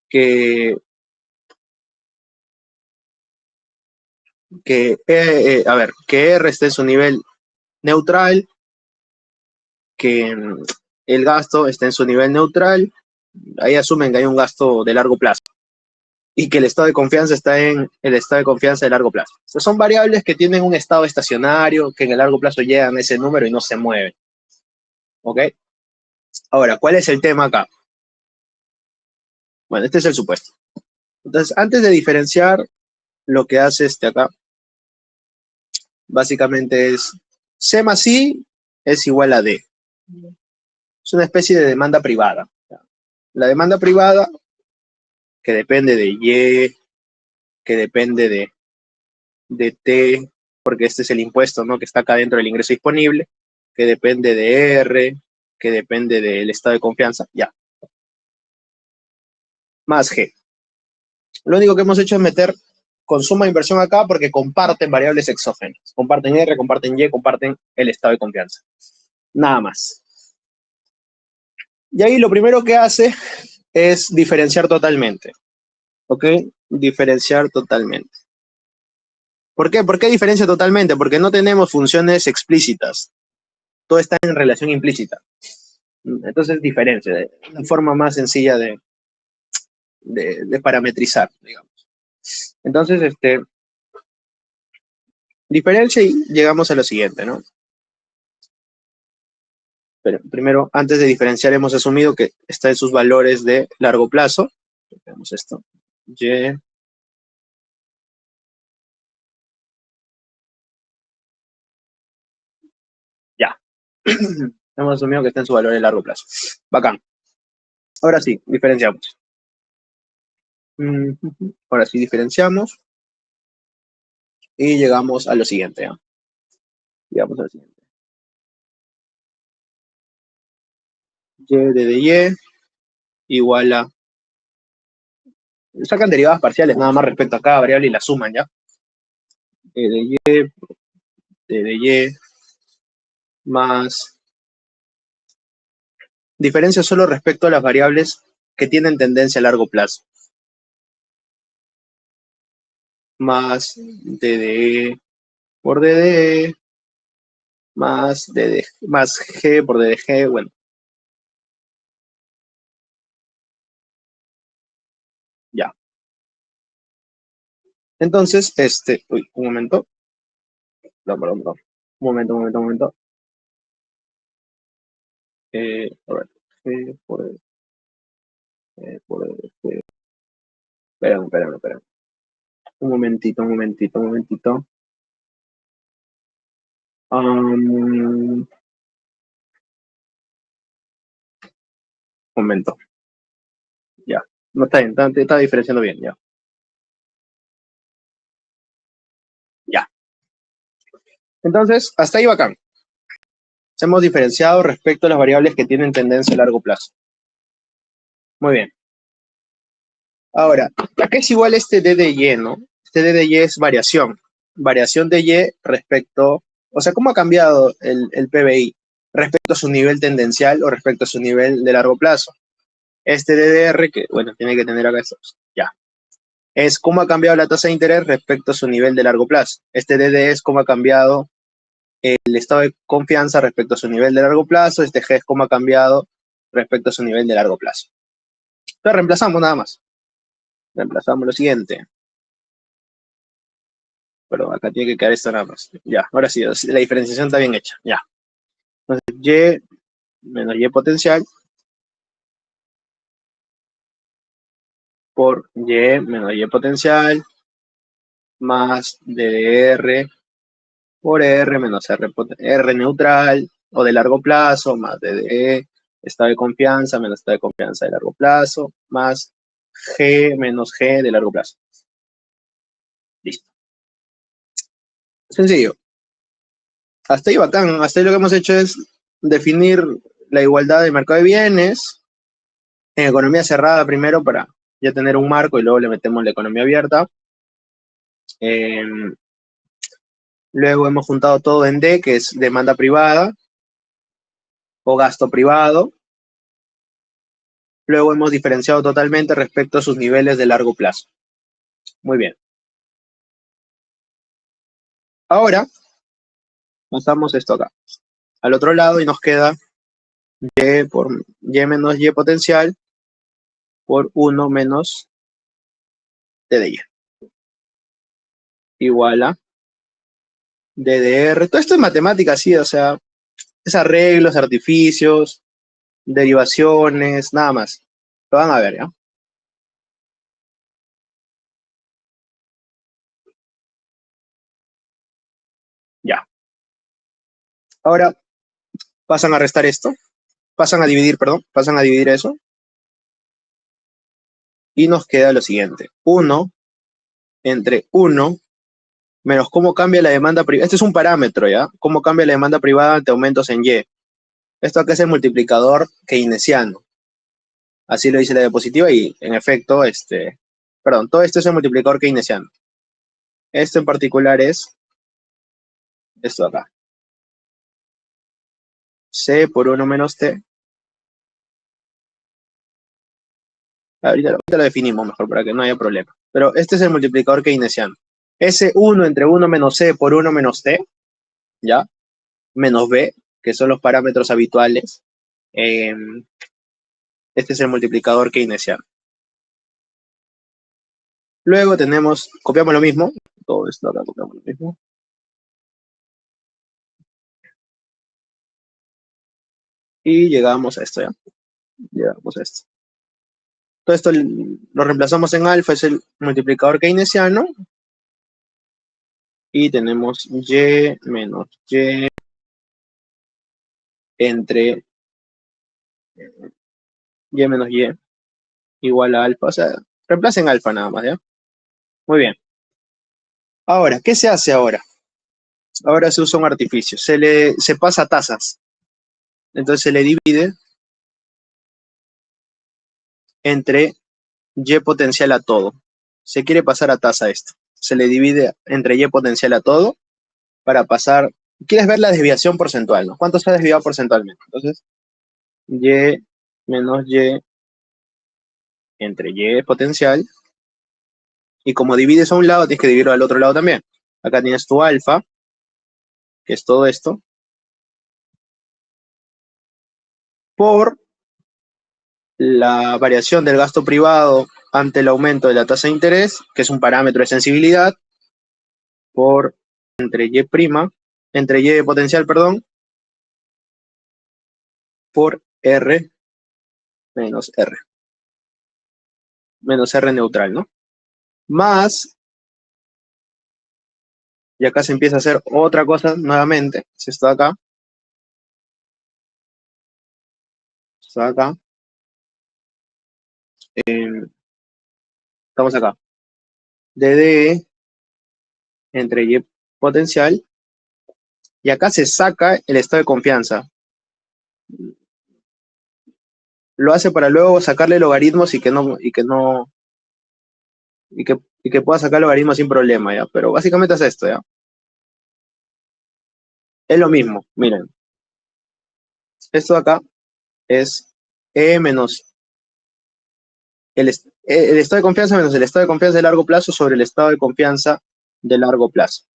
que que, que R esté en su nivel neutral, que el gasto esté en su nivel neutral, ahí asumen que hay un gasto de largo plazo, y que el estado de confianza está en el estado de confianza de largo plazo. Estas son variables que tienen un estado estacionario, que en el largo plazo llegan a ese número y no se mueven. ¿Ok? Ahora, ¿cuál es el tema acá? Bueno, este es el supuesto. Entonces, antes de diferenciar, lo que hace acá, básicamente es C más I es igual a D. Es una especie de demanda privada. La demanda privada, que depende de Y, que depende de T, porque este es el impuesto, ¿no?, que está acá dentro del ingreso disponible, que depende de R, que depende del estado de confianza, ya. Más G. Lo único que hemos hecho es meter con suma de inversión acá porque comparten variables exógenas. Comparten R, comparten Y, comparten el estado de confianza. Nada más. Y ahí lo primero que hace es diferenciar totalmente. ¿Ok? Diferenciar totalmente. ¿Por qué? ¿Por qué diferencia totalmente? Porque no tenemos funciones explícitas. Todo está en relación implícita. Entonces diferencia, una forma más sencilla de parametrizar, digamos. Entonces, diferencia y llegamos a lo siguiente, ¿no? Pero primero, antes de diferenciar, hemos asumido que está en sus valores de largo plazo. Veamos esto. Y. Ya. Hemos asumido que está en su valor de largo plazo. Bacán. Ahora sí, diferenciamos. Ahora sí, diferenciamos. Y llegamos a lo siguiente, ¿ya? Llegamos a lo siguiente. Y de Y igual a... Sacan derivadas parciales nada más respecto a cada variable y la suman, ¿ya? De Y más... Diferencia solo respecto a las variables que tienen tendencia a largo plazo. Más DDE por DDE, más más G por DDG, bueno. Ya. Entonces, uy, un momento. No, perdón. Un momento. A ver, G por DDG. Espérame. Un momentito. Momento. Ya. No está bien, está diferenciando bien, ya. Ya. Entonces, hasta ahí bacán. Hemos diferenciado respecto a las variables que tienen tendencia a largo plazo. Muy bien. Ahora, ¿a qué es igual este D de Y, no? Este D de Y es variación. Variación de Y respecto, o sea, ¿cómo ha cambiado el PBI respecto a su nivel tendencial o respecto a su nivel de largo plazo? Este DDR, que bueno, tiene que tener acá estos, ya. Es cómo ha cambiado la tasa de interés respecto a su nivel de largo plazo. Este DD es cómo ha cambiado el estado de confianza respecto a su nivel de largo plazo. Este G es cómo ha cambiado respecto a su nivel de largo plazo. Entonces reemplazamos nada más. Reemplazamos lo siguiente. Pero acá tiene que quedar esto nada más. Ya, ahora sí, la diferenciación está bien hecha. Ya. Entonces, Y menos Y potencial por Y menos Y potencial más DDR por R menos R neutral o de largo plazo más DDE, estado de confianza menos estado de confianza de largo plazo más G menos G de largo plazo. Listo. Sencillo. Hasta ahí bacán. Hasta ahí lo que hemos hecho es definir la igualdad del mercado de bienes en economía cerrada primero para ya tener un marco y luego le metemos la economía abierta. Luego hemos juntado todo en D, que es demanda privada o gasto privado. Luego hemos diferenciado totalmente respecto a sus niveles de largo plazo. Muy bien. Ahora, pasamos esto acá, al otro lado, y nos queda y por y menos y potencial por 1 menos t de y. Igual a ddr. Todo esto es matemática, sí, o sea, es arreglos, artificios, derivaciones, nada más. Lo van a ver, ¿ya? Ya. Ahora pasan a restar esto, pasan a dividir, perdón, pasan a dividir eso. Y nos queda lo siguiente, 1 entre 1 menos cómo cambia la demanda privada. Este es un parámetro, ¿ya? Cómo cambia la demanda privada ante aumentos en Y. Esto acá es el multiplicador keynesiano. Así lo dice la diapositiva y, en efecto, perdón, todo esto es el multiplicador keynesiano. Esto en particular es esto de acá. C por 1 menos T. Ahorita lo definimos mejor para que no haya problema. Pero este es el multiplicador keynesiano. S1 entre 1 menos C por 1 menos T, ¿ya? Menos B, que son los parámetros habituales. Este es el multiplicador keynesiano. Luego tenemos, copiamos lo mismo. Todo esto acá copiamos lo mismo. Y llegamos a esto, ¿ya? Llegamos a esto. Todo esto lo reemplazamos en alfa, es el multiplicador keynesiano. Y tenemos y menos y entre y menos y igual a alfa. O sea, reemplacen alfa nada más, ¿ya? Muy bien. Ahora, ¿qué se hace ahora? Ahora se usa un artificio. Se pasa a tasas. Entonces se le divide entre y potencial a todo. Se quiere pasar a tasa esto. Se le divide entre y potencial a todo para pasar. ¿Quieres ver la desviación porcentual, no? ¿Cuánto se ha desviado porcentualmente? Entonces, y menos y entre y potencial. Y como divides a un lado, tienes que dividirlo al otro lado también. Acá tienes tu alfa, que es todo esto, por la variación del gasto privado ante el aumento de la tasa de interés, que es un parámetro de sensibilidad, por entre y potencial, perdón, por R menos R. Menos R neutral, ¿no? Más, y acá se empieza a hacer otra cosa nuevamente, si está acá, está acá, estamos acá, DDE entre Y potencial, y acá se saca el estado de confianza. Lo hace para luego sacarle logaritmos y que pueda sacar logaritmos sin problema, ¿ya? Pero básicamente es esto, ¿ya? Es lo mismo, miren. Esto de acá es E menos el estado de confianza menos el estado de confianza de largo plazo sobre el estado de confianza de largo plazo.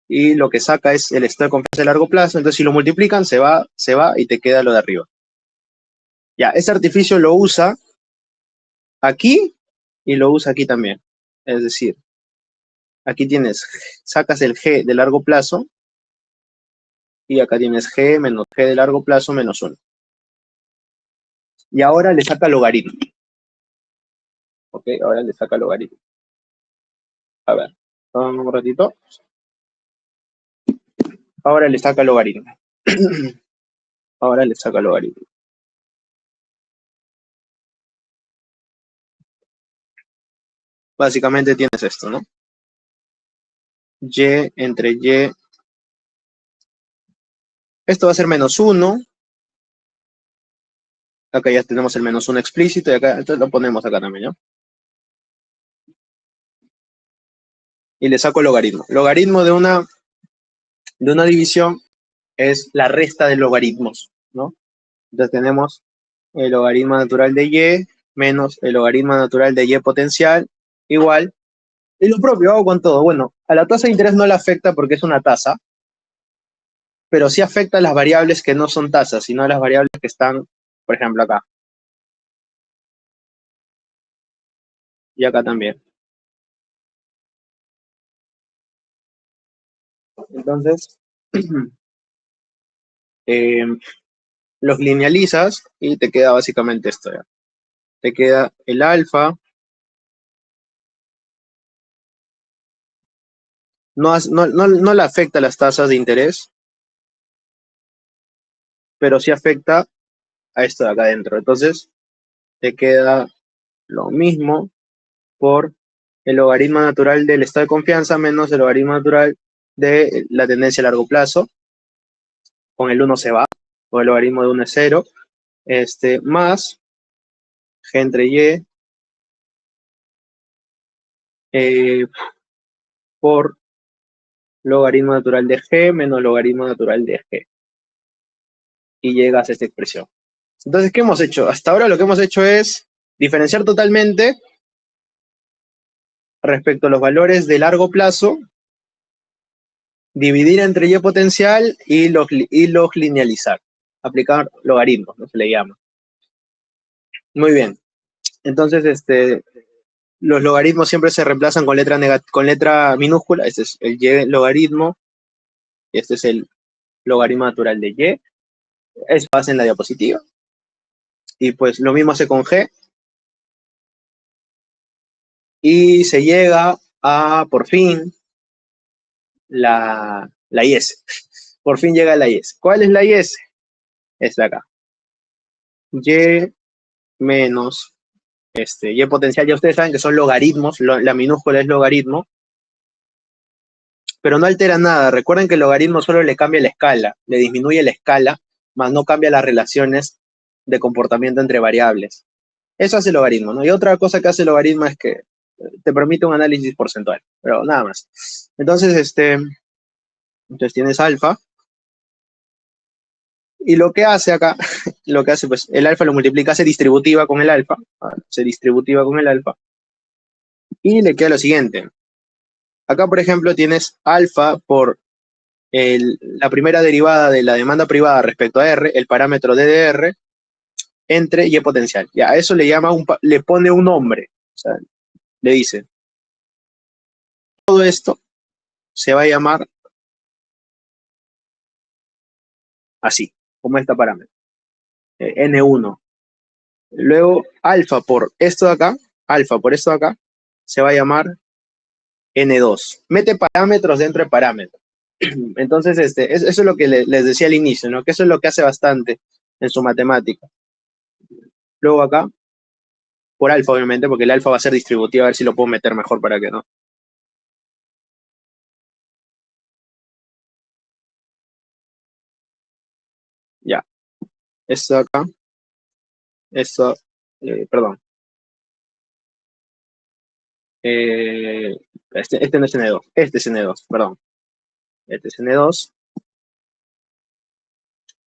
Y lo que saca es el estado de confianza de largo plazo, entonces si lo multiplican se va y te queda lo de arriba. Ya, ese artificio lo usa aquí y lo usa aquí también. Es decir, aquí sacas el G de largo plazo y acá tienes G menos G de largo plazo menos 1. Y ahora le saca logaritmo. Ok, ahora le saca logaritmo. A ver, un ratito. Ahora le saca logaritmo. Ahora le saca logaritmo. Básicamente tienes esto, ¿no? Y entre Y. Esto va a ser menos 1. Acá ya tenemos el menos 1 explícito y acá, entonces lo ponemos acá también, ¿no? Y le saco logaritmo. Logaritmo de una división es la resta de logaritmos, ¿no? Entonces tenemos el logaritmo natural de Y menos el logaritmo natural de Y potencial igual. Y lo propio hago con todo. Bueno, A la tasa de interés no le afecta porque es una tasa, pero sí afecta a las variables que no son tasas, sino a las variables que están, por ejemplo, acá. Y acá también. Entonces, los linealizas y te queda básicamente esto, ¿ya? Te queda el alfa. No le afecta a las tasas de interés, pero sí afecta a esto de acá adentro. Entonces, te queda lo mismo por el logaritmo natural del estado de confianza menos el logaritmo natural de la tendencia a largo plazo. Con el 1 se va, o el logaritmo de 1 es 0, más g entre y por logaritmo natural de g menos logaritmo natural de g. Y llegas a esta expresión. Entonces, ¿qué hemos hecho? Hasta ahora lo que hemos hecho es diferenciar totalmente respecto a los valores de largo plazo, dividir entre y potencial y los linealizar. Aplicar logaritmos, ¿no? Se le llama. Muy bien. Entonces, los logaritmos siempre se reemplazan con letra minúscula. Este es el y logaritmo. Este es el logaritmo natural de y. Eso pasa en la diapositiva. Y pues lo mismo hace con g. Y se llega a, por fin, la IS. Por fin llega la IS. ¿Cuál es la IS? Esta de acá. Y menos y potencial, ya ustedes saben que son logaritmos, la minúscula es logaritmo, pero no altera nada. Recuerden que el logaritmo solo le cambia la escala, le disminuye la escala, más no cambia las relaciones de comportamiento entre variables. Eso hace el logaritmo, ¿no? Y otra cosa que hace el logaritmo es que te permite un análisis porcentual, pero nada más. Entonces, entonces tienes alfa, y lo que hace acá, lo que hace, pues, el alfa lo multiplica, se distributiva con el alfa, y le queda lo siguiente. Acá, por ejemplo, tienes alfa por la primera derivada de la demanda privada respecto a R, el parámetro DDR, entre Y potencial. Ya, a eso le pone un nombre. O sea, le dice, todo esto se va a llamar así, como este parámetro, N1. Luego, alfa por esto de acá, se va a llamar N2. Mete parámetros dentro de parámetros. Entonces, eso es lo que les decía al inicio, ¿no? Que eso es lo que hace bastante en su matemática. Luego acá, por alfa, obviamente, porque el alfa va a ser distributiva, a ver si lo puedo meter mejor para que no. Ya. Esto acá. Esto, perdón. Este no es N2. Este es N2, perdón. Este es N2.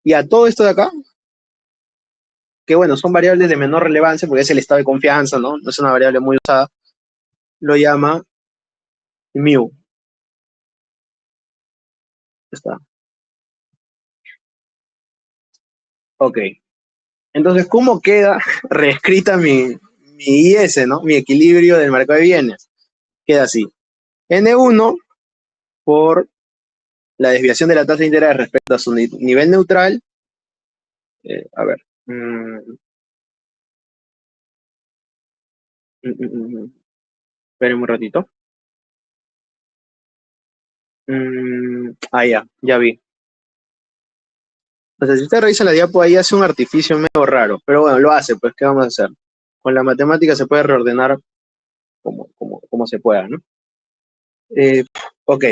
Y a todo esto de acá, que bueno, son variables de menor relevancia, porque es el estado de confianza, ¿no? No es una variable muy usada. Lo llama mu. Está. Ok. Entonces, ¿cómo queda reescrita mi IS, ¿no? Mi equilibrio del mercado de bienes? Queda así. N1 por la desviación de la tasa de interés respecto a su nivel neutral. A ver. Esperen un ratito. Ya vi. O sea, si usted revisa la diapo ahí hace un artificio medio raro, pero bueno, lo hace, pues, ¿qué vamos a hacer? Con la matemática se puede reordenar como se pueda, ¿no? Ok.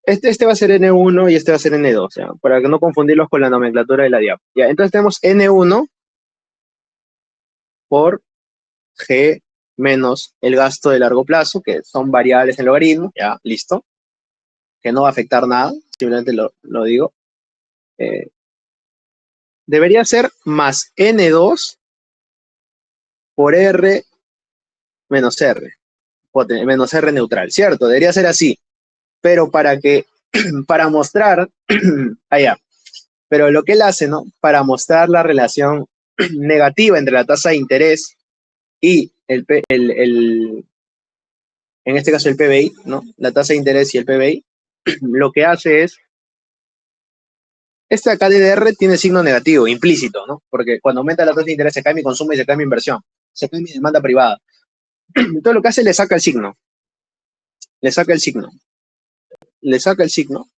Este va a ser N1 y este va a ser N2, ¿ya? Para que no confundirlos con la nomenclatura de la diapo. Ya, entonces tenemos N1 por G menos el gasto de largo plazo, que son variables en logaritmo, ya, listo. Que no va a afectar nada, simplemente lo digo. Debería ser más N2 por R menos R. menos R neutral, ¿cierto? Debería ser así, pero para mostrar, allá, pero lo que él hace, ¿no? Para mostrar la relación negativa entre la tasa de interés y en este caso el PBI, ¿no? La tasa de interés y el PBI, lo que hace es, este acá DDR tiene signo negativo, implícito, ¿no? Porque cuando aumenta la tasa de interés se cae mi consumo y se cae mi inversión, se cae mi demanda privada. Entonces lo que hace es le saca el signo, le saca el signo, le saca el signo,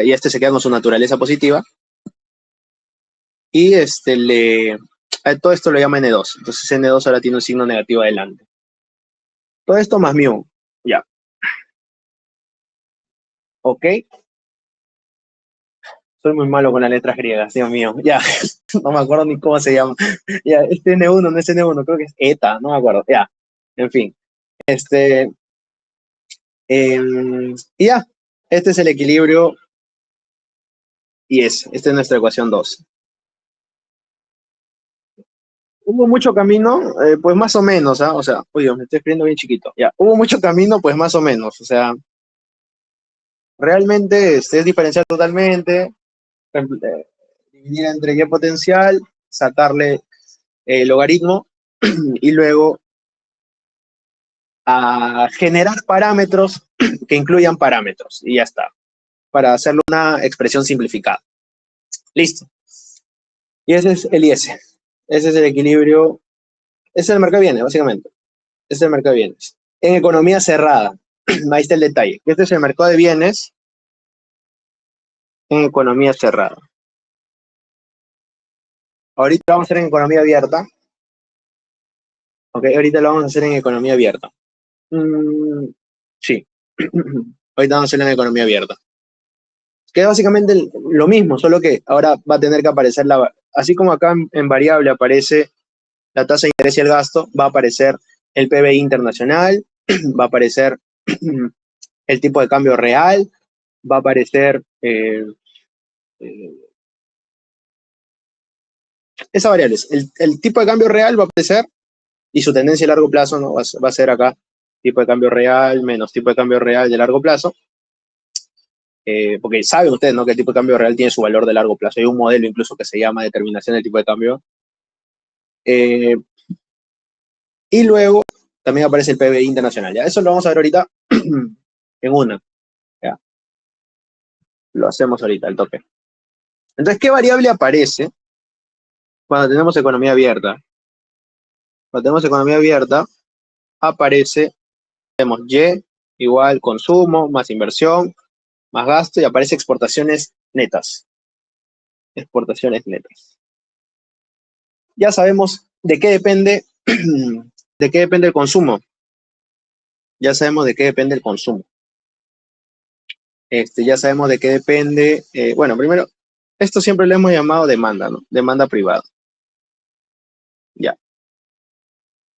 y este se queda con su naturaleza positiva, y todo esto lo llama N2, entonces N2 ahora tiene un signo negativo adelante. Todo esto más mu, ya. ¿Ok? Soy muy malo con las letras griegas, Dios mío, ya, no me acuerdo ni cómo se llama. Ya, este N1 no es N1, creo que es ETA, no me acuerdo, ya, en fin. Y ya, este es el equilibrio y esta es nuestra ecuación 2. ¿Hubo mucho camino? Pues más o menos, ¿ah? O sea, uy, me estoy escribiendo bien chiquito. Ya, hubo mucho camino, pues más o menos. O sea, realmente es diferencial totalmente, dividir entre y potencial, sacarle el logaritmo y luego a generar parámetros que incluyan parámetros y ya está, para hacerlo una expresión simplificada. Listo. Y ese es el IS. Ese es el equilibrio. Ese es el mercado de bienes, básicamente. Ese es el mercado de bienes. En economía cerrada, ahí está el detalle. Este es el mercado de bienes en economía cerrada. Ahorita lo vamos a hacer en economía abierta. Ok, ahorita lo vamos a hacer en economía abierta. Sí. Ahorita vamos a hacerlo en economía abierta. Que es básicamente lo mismo, solo que ahora va a tener que aparecer así como acá en variable aparece la tasa de interés y el gasto, va a aparecer el PBI internacional, va a aparecer el tipo de cambio real, va a aparecer esas variables. El tipo de cambio real va a aparecer y su tendencia a largo plazo, ¿no? Va a ser acá tipo de cambio real menos tipo de cambio real de largo plazo. Porque saben ustedes, ¿no? Que el tipo de cambio real tiene su valor de largo plazo. Hay un modelo incluso que se llama determinación del tipo de cambio. Y luego también aparece el PBI internacional. ¿Ya? Eso lo vamos a ver ahorita en una. ¿Ya? Lo hacemos ahorita, al toque. Entonces, ¿qué variable aparece cuando tenemos economía abierta? Cuando tenemos economía abierta, aparece, tenemos Y igual consumo, más inversión, más gasto, y aparece exportaciones netas. Exportaciones netas. Ya sabemos de qué depende, de qué depende el consumo. Ya sabemos de qué depende el consumo. Ya sabemos de qué depende, bueno, primero, esto siempre lo hemos llamado demanda, ¿no? Demanda privada. Ya.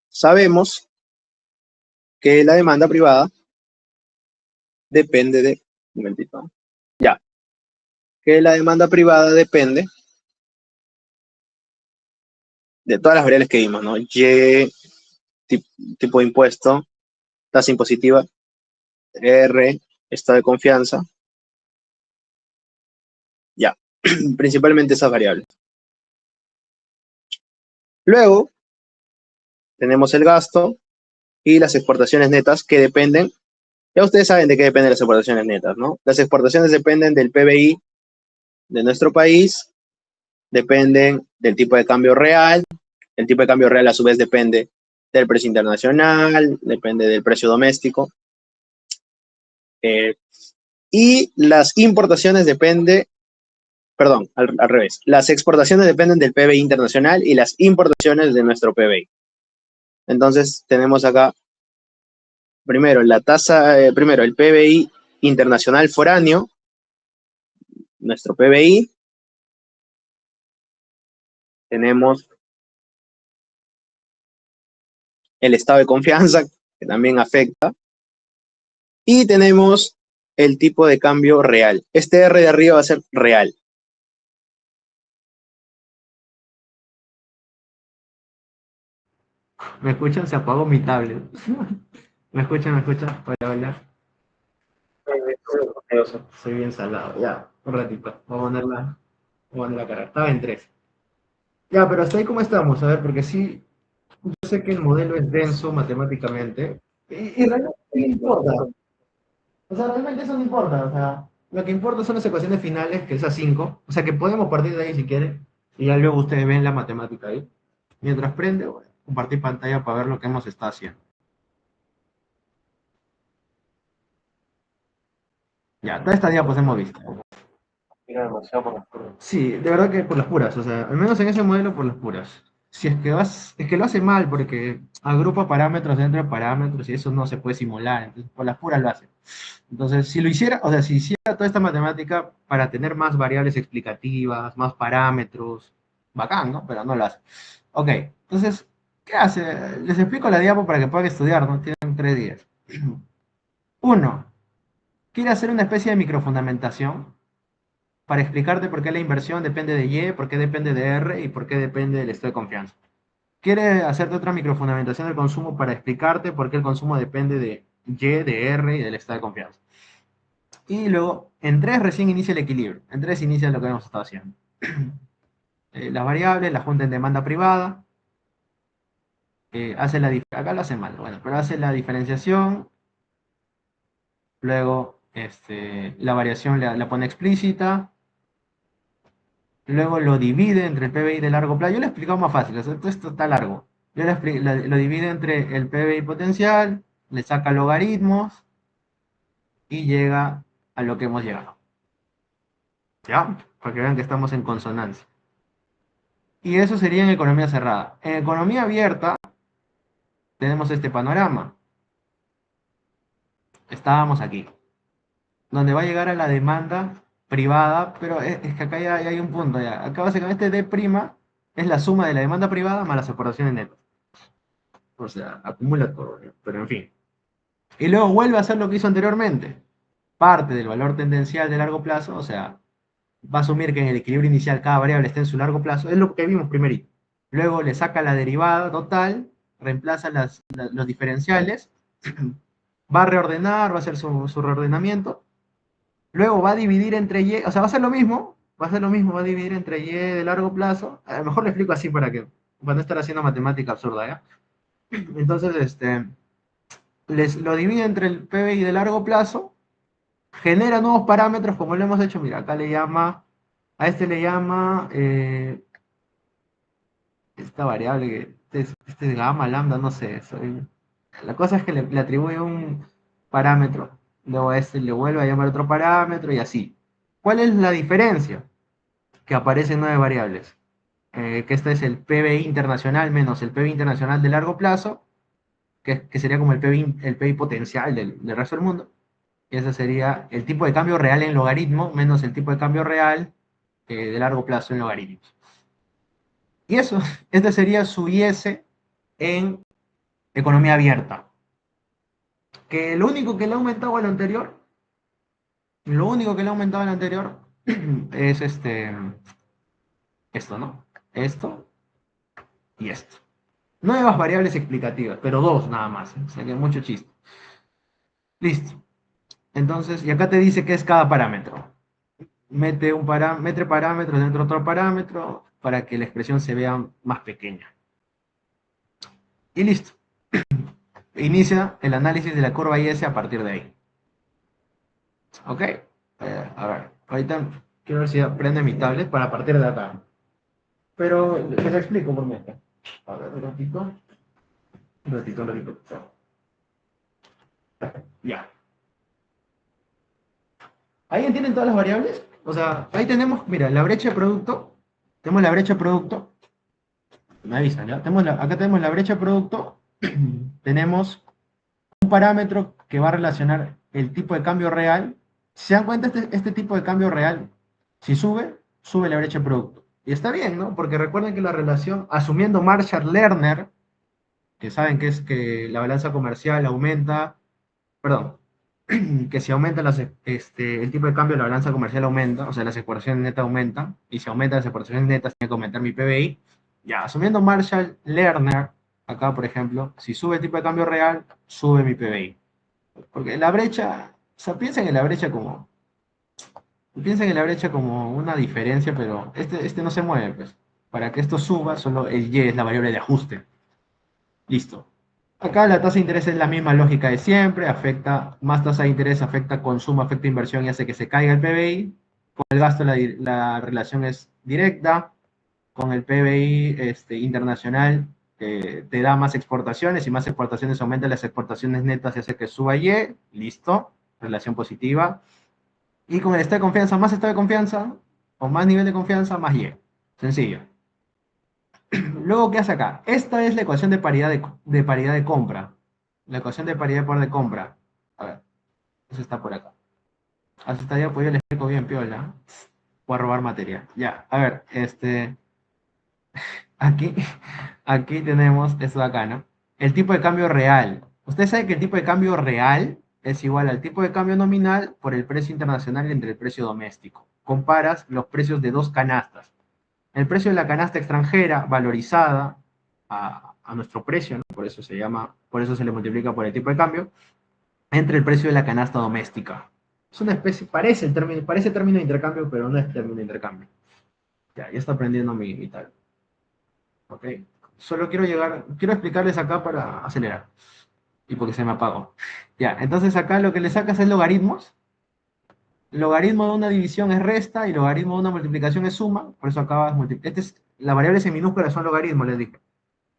Sabemos que la demanda privada depende de, un momentito, ¿no? Ya. Que la demanda privada depende de todas las variables que vimos, ¿no? Y, tipo de impuesto, tasa impositiva, R, estado de confianza. Ya. Principalmente esas variables. Luego, tenemos el gasto y las exportaciones netas que dependen. Ya ustedes saben de qué dependen las exportaciones netas, ¿no? Las exportaciones dependen del PBI de nuestro país, dependen del tipo de cambio real, el tipo de cambio real a su vez depende del precio internacional, depende del precio doméstico, y las importaciones al revés, las exportaciones dependen del PBI internacional y las importaciones de nuestro PBI. Entonces tenemos acá primero el PBI internacional foráneo, nuestro PBI, tenemos el estado de confianza, que también afecta, y tenemos el tipo de cambio real. Este R de arriba va a ser real.
¿Me escuchan? Se apagó mi tablet. ¿Me escuchan? ¿Me escuchan? Hola, hola. Soy bien salado. Ya, un ratito. Voy a poner la cara. Estaba en 3. Ya, pero hasta ahí cómo estamos. A ver, porque sí, yo sé que el modelo es denso matemáticamente. Y realmente no importa. O sea, realmente eso no importa. O sea, lo que importa son las ecuaciones finales, que es a 5. O sea, que podemos partir de ahí si quieren. Y ya luego ustedes ven la matemática ahí. Mientras prende, bueno, compartir pantalla para ver lo que hemos estado haciendo. Ya, toda esta día pues hemos visto. Era demasiado por las puras. Sí, de verdad que por las puras, o sea, al menos en ese modelo por las puras. Si es que es que lo hace mal porque agrupa parámetros dentro de parámetros y eso no se puede simular, entonces por las puras lo hace. Entonces, si lo hiciera, o sea, si hiciera toda esta matemática para tener más variables explicativas, más parámetros, bacán, ¿no? Pero no lo hace. Ok, entonces, ¿qué hace? Les explico la diapo para que puedan estudiar, ¿no? Tienen 3 días. Uno, quiere hacer una especie de microfundamentación para explicarte por qué la inversión depende de Y, por qué depende de R y por qué depende del estado de confianza. Quiere hacerte otra microfundamentación del consumo para explicarte por qué el consumo depende de Y, de R y del estado de confianza. Y luego, en 3 recién inicia el equilibrio. En 3 inicia lo que hemos estado haciendo. Las variables, la junta en demanda privada, hace acá lo hace mal, bueno, pero hace la diferenciación, luego la variación la pone explícita, luego lo divide entre el PBI de largo plazo. Yo lo he explicado más fácil, esto está largo. Yo lo divide entre el PBI potencial, le saca logaritmos y llega a lo que hemos llegado. ¿Ya? Para que vean que estamos en consonancia. Y eso sería en economía cerrada. En economía abierta tenemos este panorama. Estábamos aquí, donde va a llegar a la demanda privada, pero es que acá ya hay un punto. Ya. Acá básicamente D' es la suma de la demanda privada más las aportaciones netas. O sea, acumula todo, ¿no? Pero en fin. Y luego vuelve a hacer lo que hizo anteriormente. Parte del valor tendencial de largo plazo, o sea, va a asumir que en el equilibrio inicial cada variable está en su largo plazo, es lo que vimos primerito. Luego le saca la derivada total, reemplaza los diferenciales, va a reordenar, va a hacer su reordenamiento, luego va a dividir entre Y, o sea, va a hacer lo mismo, va a dividir entre Y de largo plazo, a lo mejor lo explico así para no estar haciendo matemática absurda, ¿ya? Entonces, lo divide entre el PBI de largo plazo, genera nuevos parámetros como lo hemos hecho, mira, acá a este le llama esta variable, este es gamma, lambda, no sé, la cosa es que le atribuye un parámetro, luego a este le vuelve a llamar otro parámetro y así. ¿Cuál es la diferencia? Que aparecen 9 variables, que este es el PBI internacional menos el PBI internacional de largo plazo, que sería como el PBI potencial del resto del mundo. Y ese sería el tipo de cambio real en logaritmo menos el tipo de cambio real de largo plazo en logaritmos. Y eso, este sería su IS en economía abierta. Que lo único que le ha aumentado al anterior, es esto, ¿no? Esto y esto. Nuevas variables explicativas, pero 2 nada más. O sea que mucho chiste. Listo. Entonces, y acá te dice qué es cada parámetro. Mete parámetros dentro de otro parámetro para que la expresión se vea más pequeña. Y listo. Inicia el análisis de la curva IS a partir de ahí. ¿Ok? A ver, ahorita quiero ver si aprende mi tablet para partir de acá. Pero les explico por mientras. A ver, un ratito. Un ratito. Ya. ¿Ahí entienden todas las variables? O sea, ahí tenemos, mira, la brecha de producto. Tenemos la brecha de producto. Me avisan, ¿ya? Acá tenemos la brecha de producto. Tenemos un parámetro que va a relacionar el tipo de cambio real. Si se dan cuenta, este tipo de cambio real, si sube la brecha de producto. Y está bien, ¿no? Porque recuerden que la relación, asumiendo Marshall-Lerner, que saben que es que la balanza comercial aumenta, perdón, que si aumenta el tipo de cambio, la balanza comercial aumenta, o sea, las exportaciones netas aumentan, y si aumentan las exportaciones netas, tiene que aumentar mi PBI. Ya, asumiendo Marshall-Lerner, acá, por ejemplo, si sube el tipo de cambio real, sube mi PBI. Porque la brecha, o sea, piensen en la brecha como una diferencia, pero este no se mueve, pues. Para que esto suba, solo el Y es la variable de ajuste. Listo. Acá la tasa de interés es la misma lógica de siempre, afecta, más tasa de interés afecta consumo, afecta inversión y hace que se caiga el PBI. Con el gasto la relación es directa, con el PBI internacional te da más exportaciones y más exportaciones aumentan las exportaciones netas y hace que suba Y, listo, relación positiva. Y con el estado de confianza, más estado de confianza o más nivel de confianza, más Y. Sencillo. Luego, ¿qué hace acá? Esta es la ecuación de paridad de compra. La ecuación de paridad por de compra. A ver, eso está por acá. Hasta esta ya pues yo le explico bien, piola. Voy a robar materia. Ya, a ver, aquí, aquí tenemos esto de acá, ¿no? El tipo de cambio real. Usted sabe que el tipo de cambio real es igual al tipo de cambio nominal por el precio internacional entre el precio doméstico. Comparas los precios de dos canastas. El precio de la canasta extranjera valorizada a nuestro precio, ¿no? Por eso se llama, por eso se le multiplica por el tipo de cambio, entre el precio de la canasta doméstica. Es una especie, parece término de intercambio, pero no es término de intercambio. Ya está aprendiendo mi tal. ¿Ok? Solo quiero explicarles acá para acelerar. Y porque se me apagó. Ya, entonces acá lo que le sacas es logaritmos. Logaritmo de una división es resta y logaritmo de una multiplicación es suma. Por eso acabas multiplicando. Las variables en minúsculas son logaritmos, les dije.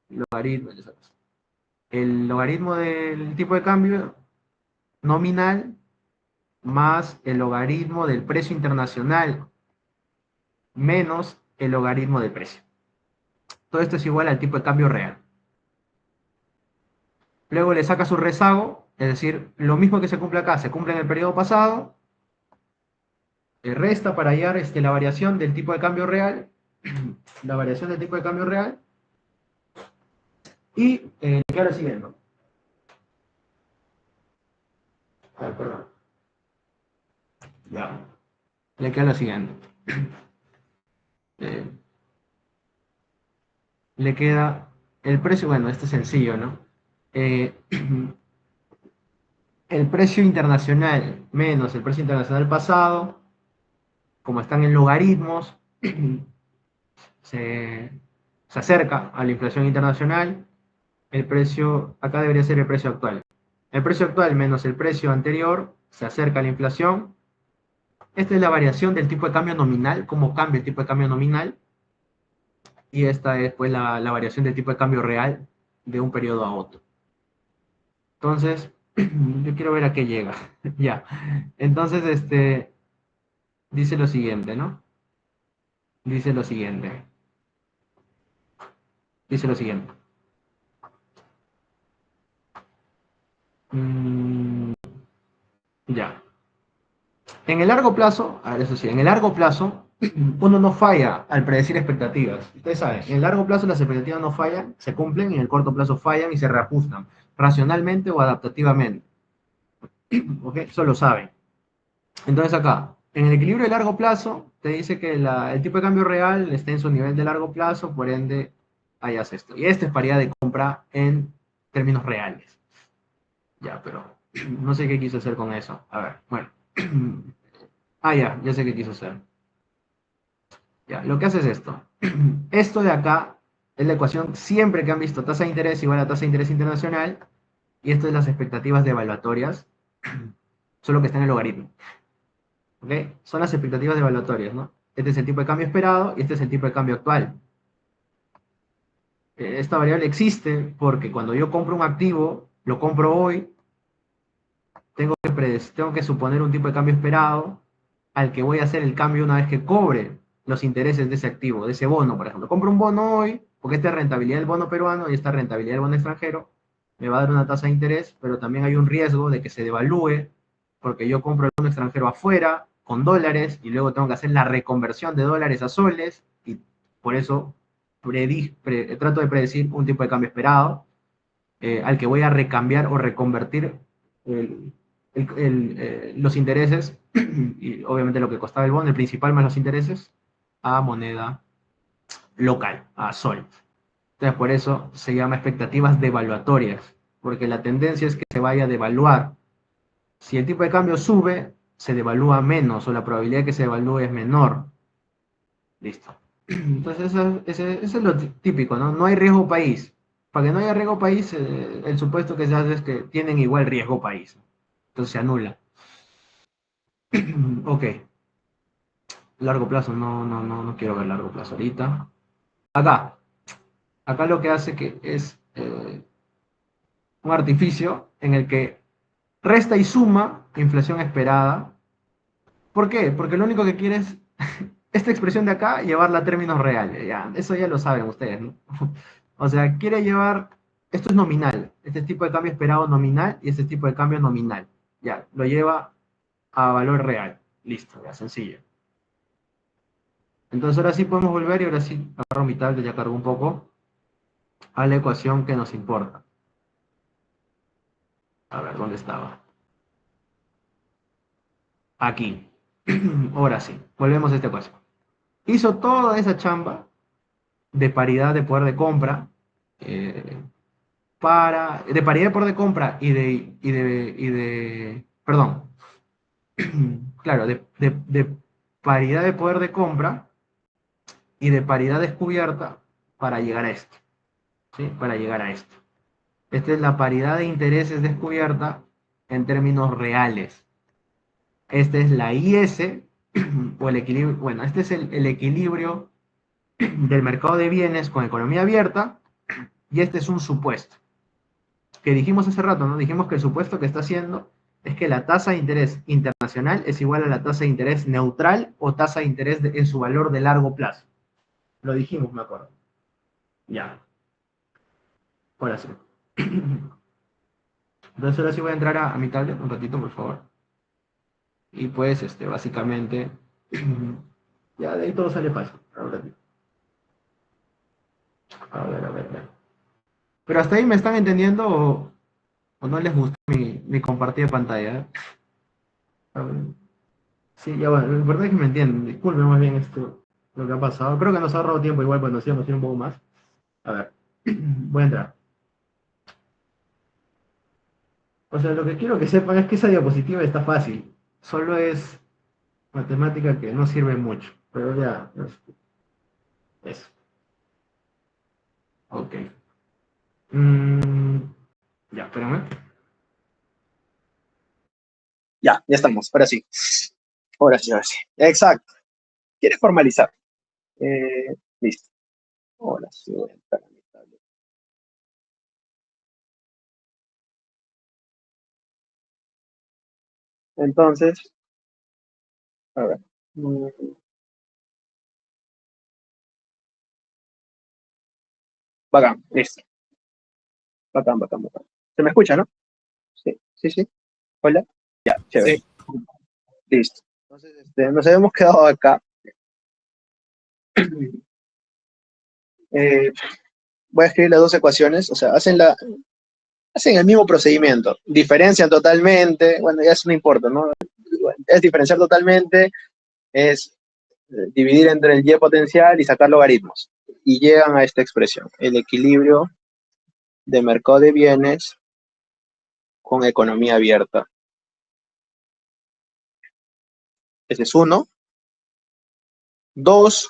Logaritmo, el logaritmo del tipo de cambio nominal más el logaritmo del precio internacional menos el logaritmo del precio. Todo esto es igual al tipo de cambio real. Luego le saca su rezago, es decir, lo mismo que se cumple acá, se cumple en el periodo pasado, resta para hallar la variación del tipo de cambio real, la variación del tipo de cambio real, y le queda lo siguiente. Perdón. Ya. Le queda lo siguiente. Le queda el precio, bueno, este es sencillo, ¿no? El precio internacional menos el precio internacional pasado, como están en logaritmos, se acerca a la inflación internacional. El precio, acá debería ser el precio actual. El precio actual menos el precio anterior se acerca a la inflación. Esta es la variación del tipo de cambio nominal, cómo cambia el tipo de cambio nominal. Y esta es pues la variación del tipo de cambio real de un periodo a otro. Entonces, yo quiero ver a qué llega. Ya. Entonces, dice lo siguiente, ¿no? Dice lo siguiente. Dice lo siguiente. Ya. En el largo plazo, a ver, eso sí, en el largo plazo, uno no falla al predecir expectativas. Ustedes saben, en el largo plazo las expectativas no fallan, se cumplen, y en el corto plazo fallan y se reajustan, racionalmente o adaptativamente. ¿Ok? Eso lo saben. Entonces acá, en el equilibrio de largo plazo, te dice que el tipo de cambio real está en su nivel de largo plazo, por ende, hayas esto. Y esta es paridad de compra en términos reales. Ya, pero no sé qué quiso hacer con eso. A ver, bueno. Ya sé qué quiso hacer. Ya, lo que hace es esto. Esto de acá es la ecuación siempre que han visto tasa de interés igual a tasa de interés internacional, y esto es las expectativas devaluatorias, solo que está en el logaritmo. ¿Ok? Son las expectativas devaluatorias, ¿no? Este es el tipo de cambio esperado y este es el tipo de cambio actual. Esta variable existe porque cuando yo compro un activo, lo compro hoy, tengo que suponer un tipo de cambio esperado al que voy a hacer el cambio una vez que cobre los intereses de ese activo, de ese bono, por ejemplo. Compro un bono hoy, porque esta es rentabilidad del bono peruano y esta rentabilidad del bono extranjero, me va a dar una tasa de interés, pero también hay un riesgo de que se devalúe, porque yo compro el bono extranjero afuera, con dólares, y luego tengo que hacer la reconversión de dólares a soles, y por eso trato de predecir un tipo de cambio esperado, al que voy a recambiar o reconvertir los intereses, y obviamente lo que costaba el bono, el principal más los intereses, a moneda local, a sol. Entonces, por eso se llama expectativas devaluatorias, porque la tendencia es que se vaya a devaluar. Si el tipo de cambio sube, se devalúa menos, o la probabilidad de que se devalúe es menor. Listo. Entonces, eso es lo típico, ¿no? No hay riesgo país. Para que no haya riesgo país, el supuesto que se hace es que tienen igual riesgo país. Entonces se anula. Ok. Largo plazo, no quiero ver largo plazo ahorita. Acá lo que hace que es un artificio en el que resta y suma inflación esperada. ¿Por qué? Porque lo único que quiere es esta expresión de acá llevarla a términos reales. Ya, eso ya lo saben ustedes, ¿no? O sea, quiere llevar, esto es nominal, este tipo de cambio esperado nominal y este tipo de cambio nominal. Ya, lo lleva a valor real. Listo, ya, sencillo. Entonces ahora sí podemos volver y ahora sí agarro mi tablet, ya cargo un poco, a la ecuación que nos importa. A ver, ¿dónde estaba? Aquí. Ahora sí, volvemos a esta ecuación. Hizo toda esa chamba de paridad de poder de compra, eh, de paridad de poder de compra perdón, claro, de paridad de poder de compra y de paridad descubierta para llegar a esto, ¿sí? Para llegar a esto. Esta es la paridad de intereses descubierta en términos reales. Esta es la IS, o el equilibrio, bueno, este es el equilibrio del mercado de bienes con economía abierta, y este es un supuesto. Que dijimos hace rato, ¿no? Dijimos que el supuesto que está haciendo es que la tasa de interés internacional es igual a la tasa de interés neutral o tasa de interés en su valor de largo plazo. Lo dijimos, me acuerdo. Ya. Ahora sí. Entonces ahora sí voy a entrar a mi tablet un ratito, por favor. Y pues, básicamente, ya de ahí todo sale fácil. A ver. Pero hasta ahí me están entendiendo o no les gusta mi compartida de pantalla. A ver. Sí, ya bueno, lo importante es que me entienden. Disculpen más bien esto, lo que ha pasado. Creo que nos ha ahorrado tiempo igual cuando hacíamos así un poco más. A ver, voy a entrar. O sea, lo que quiero que sepan es que esa diapositiva está fácil. Solo es matemática que no sirve mucho. Pero ya, eso. Ok. Mm, ya, espérame.
Ya estamos, ahora sí. Ahora sí. Exacto. ¿Quiere formalizar? Listo. Ahora sí voy a entrar a mi tablet. Entonces, a ver. Bacán, listo. Bacán. ¿Se me escucha, no? Sí. Hola. Ya, chévere.
Sí.
Listo. Entonces, nos habíamos quedado acá. Voy a escribir las dos ecuaciones, o sea, hacen el mismo procedimiento, diferencian totalmente, bueno, ya eso no importa, ¿no? Es diferenciar totalmente, es dividir entre el y potencial y sacar logaritmos. Y llegan a esta expresión, el equilibrio de mercado de bienes con economía abierta. Ese es uno. Dos,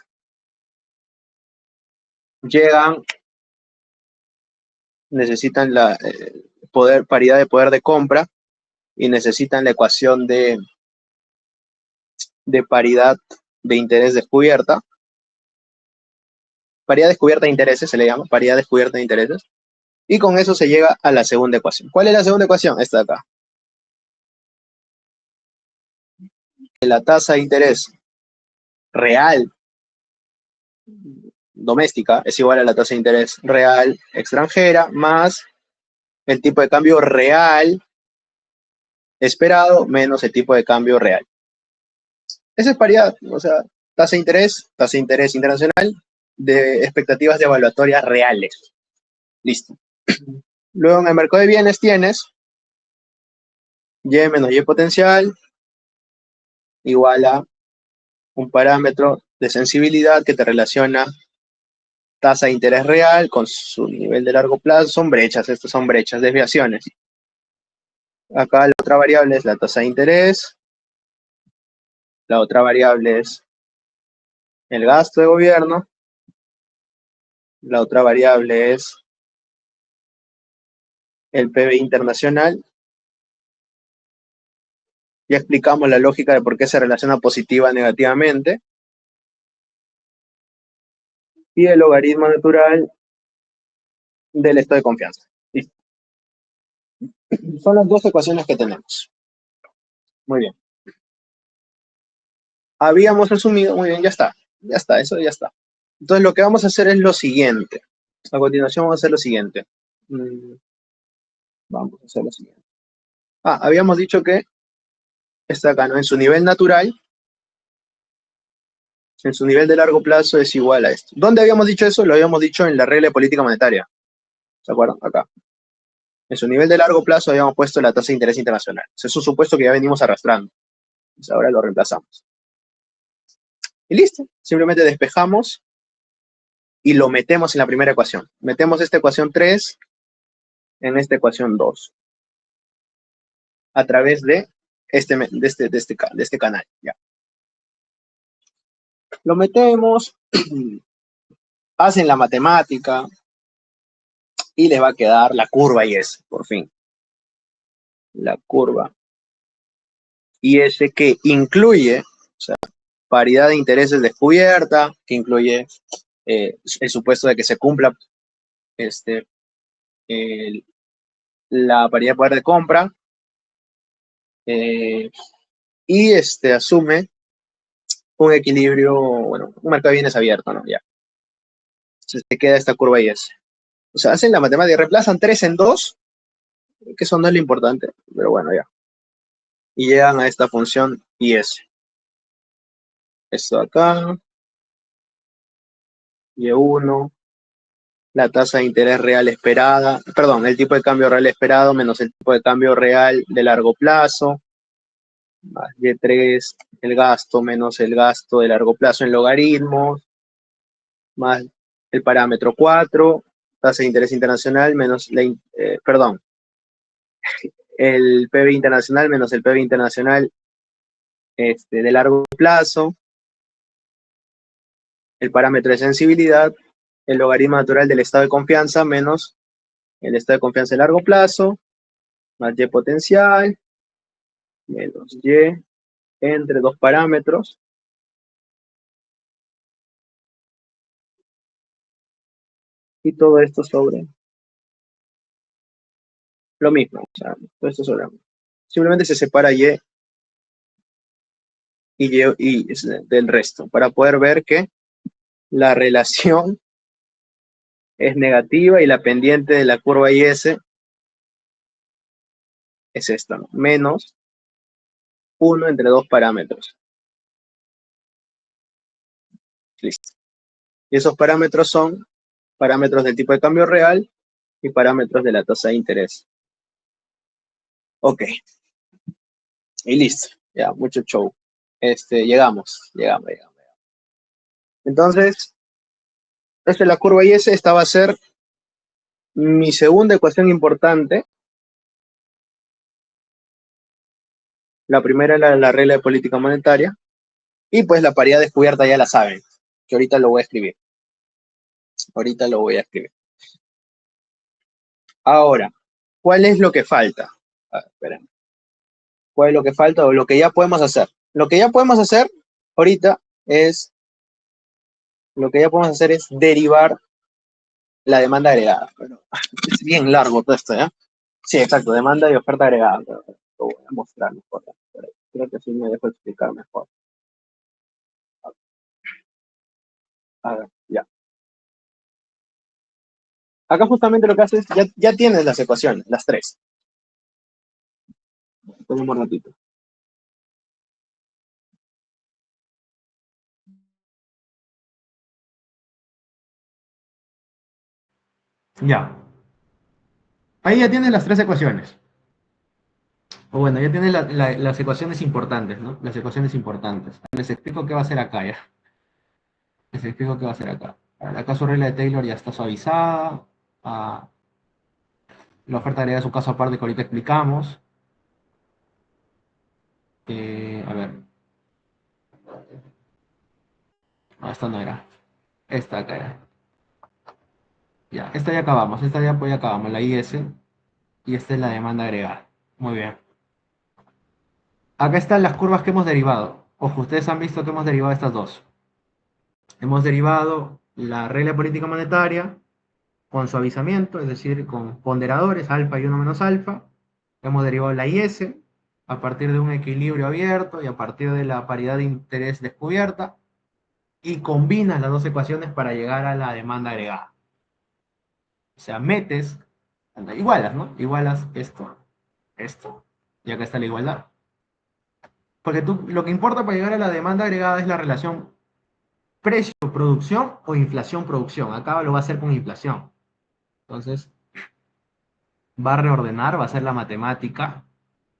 llegan, necesitan la paridad de poder de compra y necesitan la ecuación de paridad de interés descubierta. Paridad descubierta de intereses se le llama, paridad descubierta de intereses. Y con eso se llega a la segunda ecuación. ¿Cuál es la segunda ecuación? Esta de acá. La tasa de interés real doméstica es igual a la tasa de interés real extranjera más el tipo de cambio real esperado menos el tipo de cambio real. Esa es paridad, o sea, tasa de interés internacional de expectativas de evaluatorias reales. Listo. Luego en el mercado de bienes tienes Y menos Y potencial igual a un parámetro de sensibilidad que te relaciona tasa de interés real con su nivel de largo plazo, son brechas, estas son brechas, desviaciones. Acá la otra variable es la tasa de interés, la otra variable es el gasto de gobierno, la otra variable es el PBI internacional. Ya explicamos la lógica de por qué se relaciona positiva negativamente. Y el logaritmo natural del estado de confianza. Listo. Son las dos ecuaciones que tenemos. Muy bien. Habíamos asumido, muy bien, ya está, eso ya está. Entonces lo que vamos a hacer es lo siguiente. A continuación vamos a hacer lo siguiente. Vamos a hacer lo siguiente. Habíamos dicho que está acá, ¿no? En su nivel natural, en su nivel de largo plazo es igual a esto. ¿Dónde habíamos dicho eso? Lo habíamos dicho en la regla de política monetaria. ¿Se acuerdan? Acá. En su nivel de largo plazo habíamos puesto la tasa de interés internacional. Es un supuesto que ya venimos arrastrando. Entonces ahora lo reemplazamos. Y listo. Simplemente despejamos y lo metemos en la primera ecuación. Metemos esta ecuación 3 en esta ecuación 2. A través de este canal. Ya. Lo metemos, hacen la matemática y les va a quedar la curva IS, por fin. La curva IS que incluye, o sea, paridad de intereses descubierta, que incluye el supuesto de que se cumpla la paridad de poder de compra, y asume un equilibrio, bueno, un mercado de bienes abierto, ¿no? Ya. Entonces te queda esta curva IS. O sea, hacen la matemática, reemplazan 3 en 2, que eso no es lo importante, pero bueno, ya. Y llegan a esta función IS. Esto acá, Y1, la tasa de interés real esperada, perdón, el tipo de cambio real esperado menos el tipo de cambio real de largo plazo, más Y3, el gasto menos el gasto de largo plazo en logaritmos, más el parámetro 4, tasa de interés internacional menos el PBI internacional menos el PBI internacional de largo plazo, el parámetro de sensibilidad, el logaritmo natural del estado de confianza menos el estado de confianza de largo plazo, más Y potencial, menos Y entre dos parámetros. Y todo esto sobre lo mismo. O sea, todo esto sobre simplemente se separa Y del resto para poder ver que la relación es negativa y la pendiente de la curva IS es esta, ¿no? Menos 1 entre dos parámetros. Listo. Y esos parámetros son parámetros del tipo de cambio real y parámetros de la tasa de interés. Ok. Y listo. Ya, mucho show. Llegamos. Entonces, esta es la curva IS. Esta va a ser mi segunda ecuación importante. La primera era la regla de política monetaria. Y pues la paridad descubierta ya la saben, que ahorita lo voy a escribir. Ahora, ¿cuál es lo que falta? Esperen. ¿Cuál es lo que falta o lo que ya podemos hacer? Lo que ya podemos hacer ahorita es, derivar la demanda agregada. Bueno, es bien largo todo esto, ¿ya? Sí, exacto, demanda y oferta agregada. Lo voy a mostrar mejor. Creo que así me dejo explicar mejor. A ver, ya. Acá justamente lo que haces, ya tienes las ecuaciones, las tres. Tenemos un ratito.
Ya. Ahí ya tienes las tres ecuaciones. O bueno, ya tienes las ecuaciones importantes, ¿no? Las ecuaciones importantes. Les explico qué va a hacer acá, ¿ya? Les explico qué va a hacer acá. Acá su regla de Taylor ya está suavizada. Ah, la oferta agregada es un caso aparte que ahorita explicamos. A ver. No, esta no era. Esta acá era. Ya, esta ya acabamos. Esta ya pues ya acabamos. La IS. Y esta es la demanda agregada. Muy bien. Acá están las curvas que hemos derivado. Ojo, ustedes han visto que hemos derivado estas dos. Hemos derivado la regla política monetaria con suavizamiento, es decir, con ponderadores, alfa y 1 menos alfa. Hemos derivado la IS a partir de un equilibrio abierto y a partir de la paridad de interés descubierta. Y combinas las dos ecuaciones para llegar a la demanda agregada. O sea, metes, igualas, ¿no? Igualas esto, esto, y acá está la igualdad. Porque tú, lo que importa para llegar a la demanda agregada es la relación precio-producción o inflación-producción. Acá lo va a hacer con inflación. Entonces, va a reordenar, va a hacer la matemática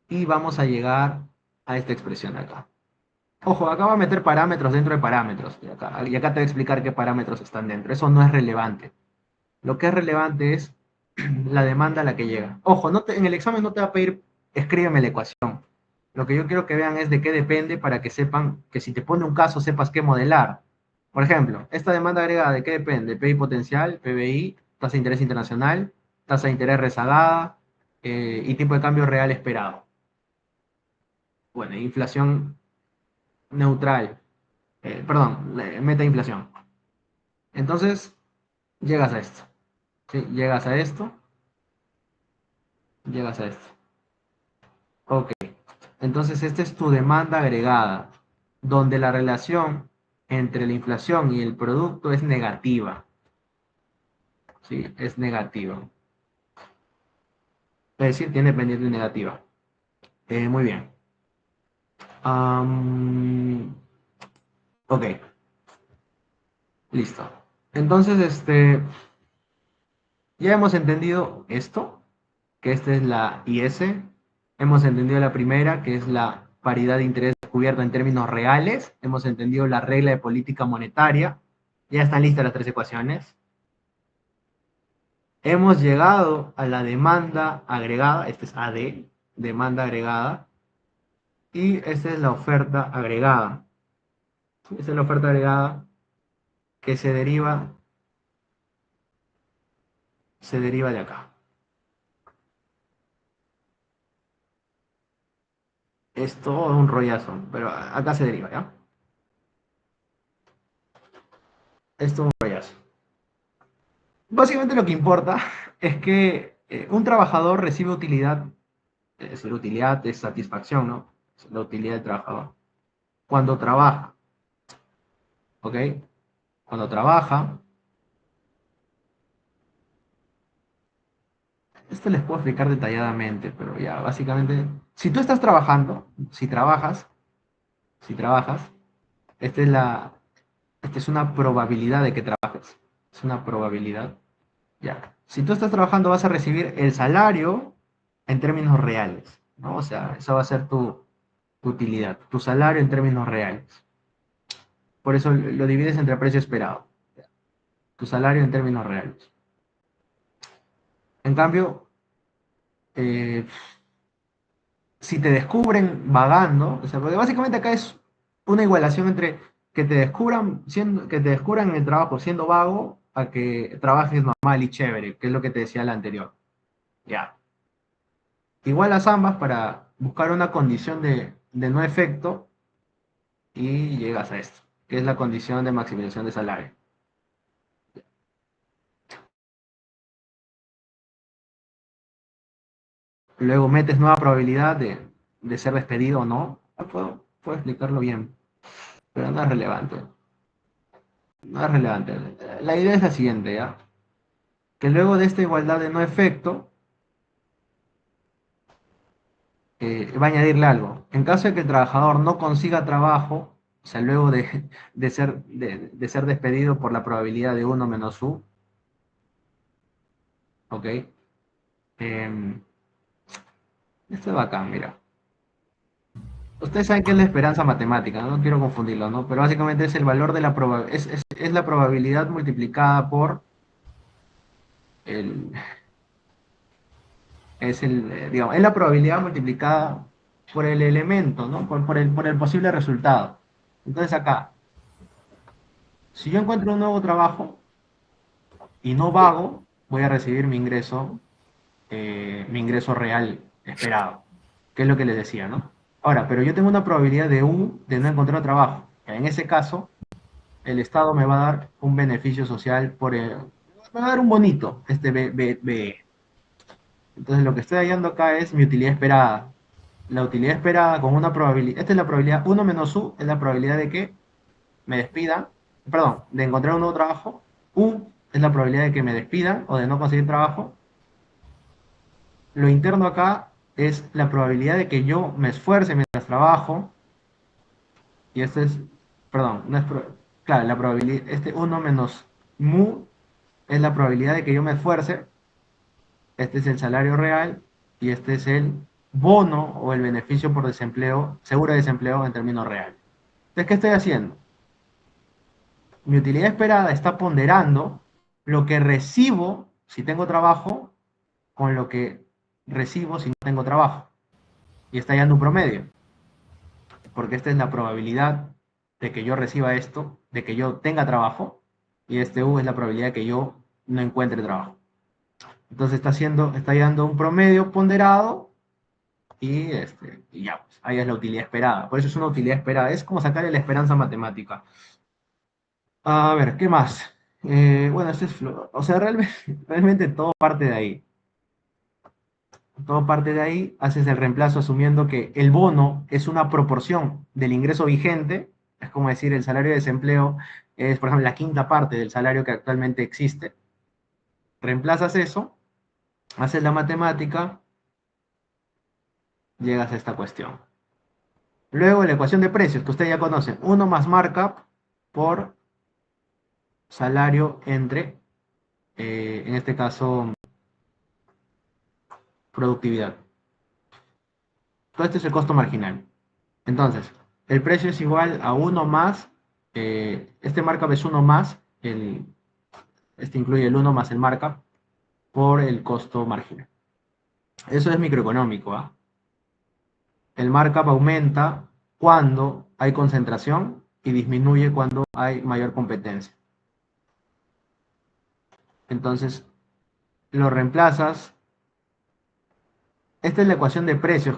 y vamos a llegar a esta expresión de acá. Ojo, acá va a meter parámetros dentro de parámetros. Y acá te voy a explicar qué parámetros están dentro. Eso no es relevante. Lo que es relevante es la demanda a la que llega. Ojo, en el examen no te va a pedir, escríbeme la ecuación. Lo que yo quiero que vean es de qué depende para que sepan que si te pone un caso sepas qué modelar. Por ejemplo, esta demanda agregada, ¿de qué depende? PIB potencial, PBI, tasa de interés internacional, tasa de interés rezagada y tipo de cambio real esperado. Bueno, inflación neutral, perdón, meta inflación. Entonces, llegas a esto. ¿Sí? Llegas a esto. Llegas a esto. Ok. Entonces, esta es tu demanda agregada, donde la relación entre la inflación y el producto es negativa. ¿Sí? Es negativa. Es decir, tiene pendiente negativa. Muy bien. Ok. Listo. Entonces, ya hemos entendido esto, que esta es la IS. Hemos entendido la primera, que es la paridad de interés descubierta en términos reales. Hemos entendido la regla de política monetaria. Ya están listas las tres ecuaciones. Hemos llegado a la demanda agregada. Este es AD, demanda agregada. Y esta es la oferta agregada. Esta es la oferta agregada que se deriva de acá. Esto es un rollazo, pero acá se deriva, ¿ya? Esto es un rollazo. Básicamente lo que importa es que un trabajador recibe utilidad, es decir, utilidad es satisfacción, ¿no? Es la utilidad del trabajador. Cuando trabaja, ¿ok? Cuando trabaja, esto les puedo explicar detalladamente, pero ya, básicamente, si tú estás trabajando, si trabajas, esta es esta es una probabilidad de que trabajes. Es una probabilidad. Ya. Si tú estás trabajando, vas a recibir el salario en términos reales, ¿no? O sea, esa va a ser tu utilidad, tu salario en términos reales. Por eso lo divides entre precio esperado. Tu salario en términos reales. En cambio, eh, si te descubren vagando, o sea, porque básicamente acá es una igualación entre que te descubran en el trabajo siendo vago a que trabajes normal y chévere, que es lo que te decía la anterior. Ya. Igualas ambas para buscar una condición de no efecto y llegas a esto, que es la condición de maximización de salario. Luego metes nueva probabilidad de ser despedido o no. Puedo explicarlo bien, pero no es relevante. No es relevante. La idea es la siguiente, ¿ya? Que luego de esta igualdad de no efecto, va a añadirle algo. En caso de que el trabajador no consiga trabajo, o sea, luego de ser despedido por la probabilidad de uno menos u, ¿ok? Esto es bacán, mira. Ustedes saben que es la esperanza matemática, no quiero confundirlo, ¿no? Pero básicamente es el valor de la es la probabilidad multiplicada por el, digamos, es la probabilidad multiplicada por el elemento, ¿no? Por el posible resultado. Entonces acá, si yo encuentro un nuevo trabajo y no vago, voy a recibir mi ingreso real esperado, que es lo que les decía, ¿no? Ahora, pero yo tengo una probabilidad de no encontrar trabajo. En ese caso, el Estado me va a dar un beneficio social me va a dar un bonito, BE. Entonces lo que estoy hallando acá es mi utilidad esperada. La utilidad esperada con una probabilidad, esta es la probabilidad uno menos U, es la probabilidad de que me despidan, perdón, de encontrar un nuevo trabajo. U es la probabilidad de que me despidan o de no conseguir trabajo. Lo interno acá es la probabilidad de que yo me esfuerce mientras trabajo. Y esto es, perdón, no es, claro, la probabilidad, este uno menos mu es la probabilidad de que yo me esfuerce. Este es el salario real y este es el bono o el beneficio por desempleo, seguro de desempleo en términos reales. Entonces, ¿qué estoy haciendo? Mi utilidad esperada está ponderando lo que recibo si tengo trabajo con lo que recibo si no tengo trabajo. Y está dando un promedio, porque esta es la probabilidad de que yo reciba esto, de que yo tenga trabajo, y este U es la probabilidad de que yo no encuentre trabajo. Entonces está dando un promedio ponderado y ya, pues, ahí es la utilidad esperada. Por eso es una utilidad esperada. Es como sacarle la esperanza matemática. A ver, ¿qué más? Bueno, o sea, realmente todo parte de ahí. Todo parte de ahí, haces el reemplazo asumiendo que el bono es una proporción del ingreso vigente, es como decir, el salario de desempleo es, por ejemplo, la quinta parte del salario que actualmente existe. Reemplazas eso, haces la matemática, llegas a esta cuestión. Luego la ecuación de precios, que ustedes ya conocen, 1 más markup por salario entre, en este caso, productividad. Todo esto es el costo marginal. Entonces, el precio es igual a 1 más, este markup es 1 más, este incluye el 1 más el markup por el costo marginal. Eso es microeconómico, ¿ah? El markup aumenta cuando hay concentración y disminuye cuando hay mayor competencia. Entonces, lo reemplazas. Esta es la ecuación de precios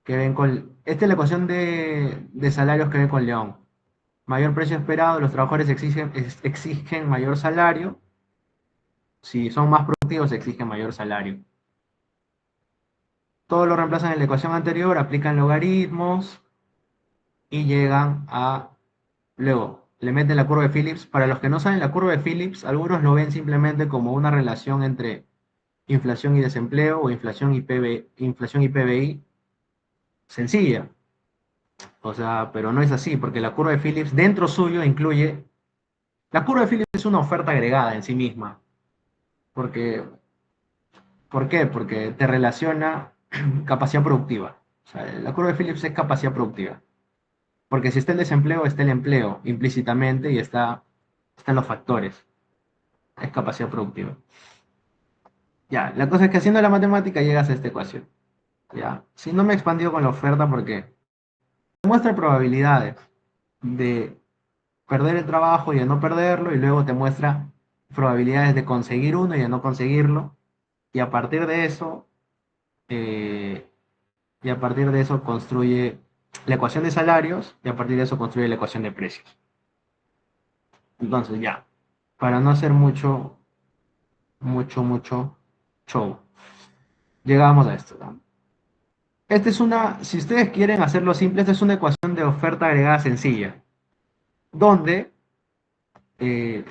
esta es la ecuación de salarios que ven con León. Mayor precio esperado, los trabajadores exigen mayor salario. Si son más productivos, exigen mayor salario. Todo lo reemplazan en la ecuación anterior, aplican logaritmos y llegan a... Luego, le meten la curva de Phillips. Para los que no saben la curva de Phillips, algunos lo ven simplemente como una relación entre inflación y desempleo o inflación y PBI sencilla. O sea, pero no es así, porque la curva de Phillips dentro suyo incluye... La curva de Phillips es una oferta agregada en sí misma. Porque, ¿por qué? Porque te relaciona capacidad productiva. O sea, la curva de Phillips es capacidad productiva. Porque si está el desempleo, está el empleo implícitamente y están los factores. Es capacidad productiva. Ya, la cosa es que haciendo la matemática llegas a esta ecuación. Ya, si no me he expandido con la oferta porque muestra probabilidades de perder el trabajo y de no perderlo, y luego te muestra probabilidades de conseguir uno y de no conseguirlo, y a partir de eso, eh, construye la ecuación de salarios, y a partir de eso construye la ecuación de precios. Entonces ya, para no hacer mucho show, llegamos a esto, ¿no? Si ustedes quieren hacerlo simple, esta es una ecuación de oferta agregada sencilla, donde eh,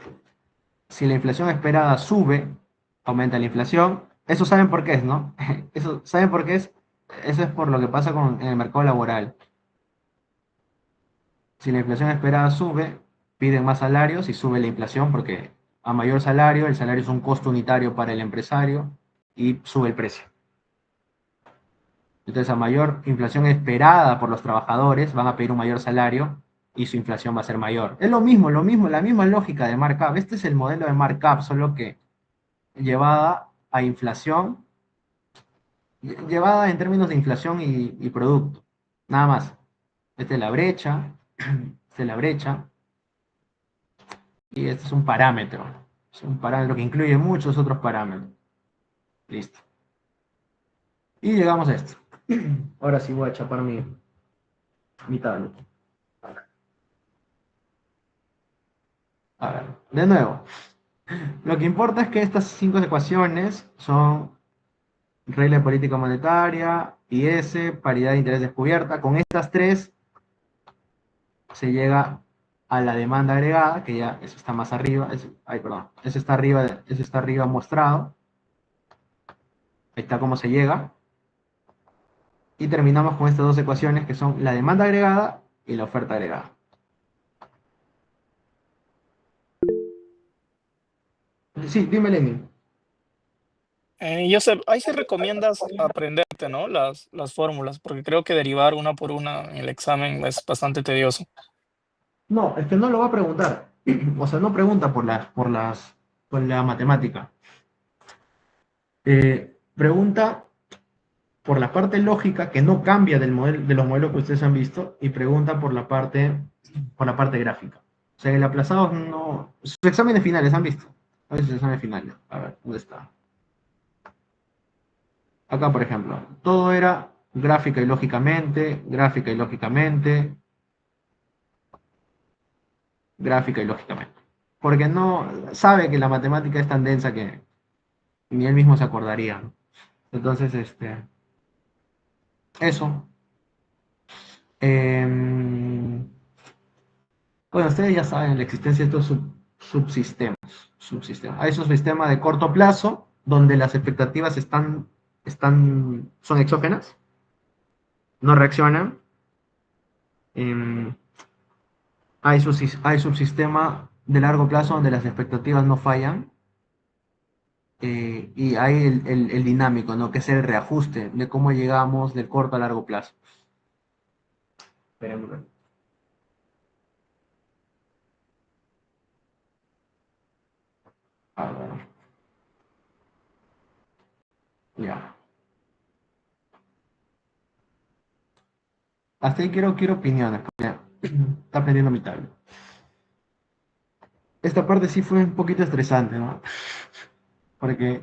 si la inflación esperada sube, aumenta la inflación. Eso saben por qué es, ¿no? Eso, ¿saben por qué es? Eso es por lo que pasa en el mercado laboral. Si la inflación esperada sube, piden más salarios y sube la inflación porque a mayor salario, el salario es un costo unitario para el empresario y sube el precio. Entonces, a mayor inflación esperada por los trabajadores, van a pedir un mayor salario y su inflación va a ser mayor. Es lo mismo, la misma lógica de markup. Este es el modelo de markup, solo que llevada a inflación, llevada en términos de inflación y producto. Nada más. Esta es la brecha, esta es la brecha, y este es un parámetro. Es un parámetro que incluye muchos otros parámetros. Listo. Y llegamos a esto. Ahora sí voy a chapar mi tablet. A ver, de nuevo. Lo que importa es que estas 5 ecuaciones son regla de política monetaria, IS, paridad de interés descubierta. Con estas 3 se llega a la demanda agregada, que ya eso está más arriba. Eso está arriba mostrado. Ahí está cómo se llega. Y terminamos con estas 2 ecuaciones que son la demanda agregada y la oferta agregada. Sí, dime, Lenin.
Joseph, ahí sí recomiendas aprenderte, ¿no? Las fórmulas, porque creo que derivar una por una en el examen es bastante tedioso.
No, es que no lo va a preguntar. O sea, no pregunta por la matemática. Pregunta por la parte lógica que no cambia de los modelos que ustedes han visto y pregunta por la parte gráfica. O sea, el aplazado no... Sus exámenes finales han visto. A ver sus exámenes finales. A ver, ¿dónde está? Acá, por ejemplo, todo era gráfica y lógicamente, gráfica y lógicamente, gráfica y lógicamente. Porque no sabe que la matemática es tan densa que ni él mismo se acordaría, ¿no? Entonces, eso. Bueno, ustedes ya saben la existencia de estos subsistemas. Hay esos sistemas de corto plazo donde las expectativas son exógenas, no reaccionan. Hay subsistema de largo plazo donde las expectativas no fallan. Y hay el dinámico, ¿no? Que es el reajuste de cómo llegamos del corto a largo plazo. Esperemos. A ver. Ya. Hasta ahí quiero opiniones, porque está aprendiendo mi tablet. Esta parte sí fue un poquito estresante, ¿no? Porque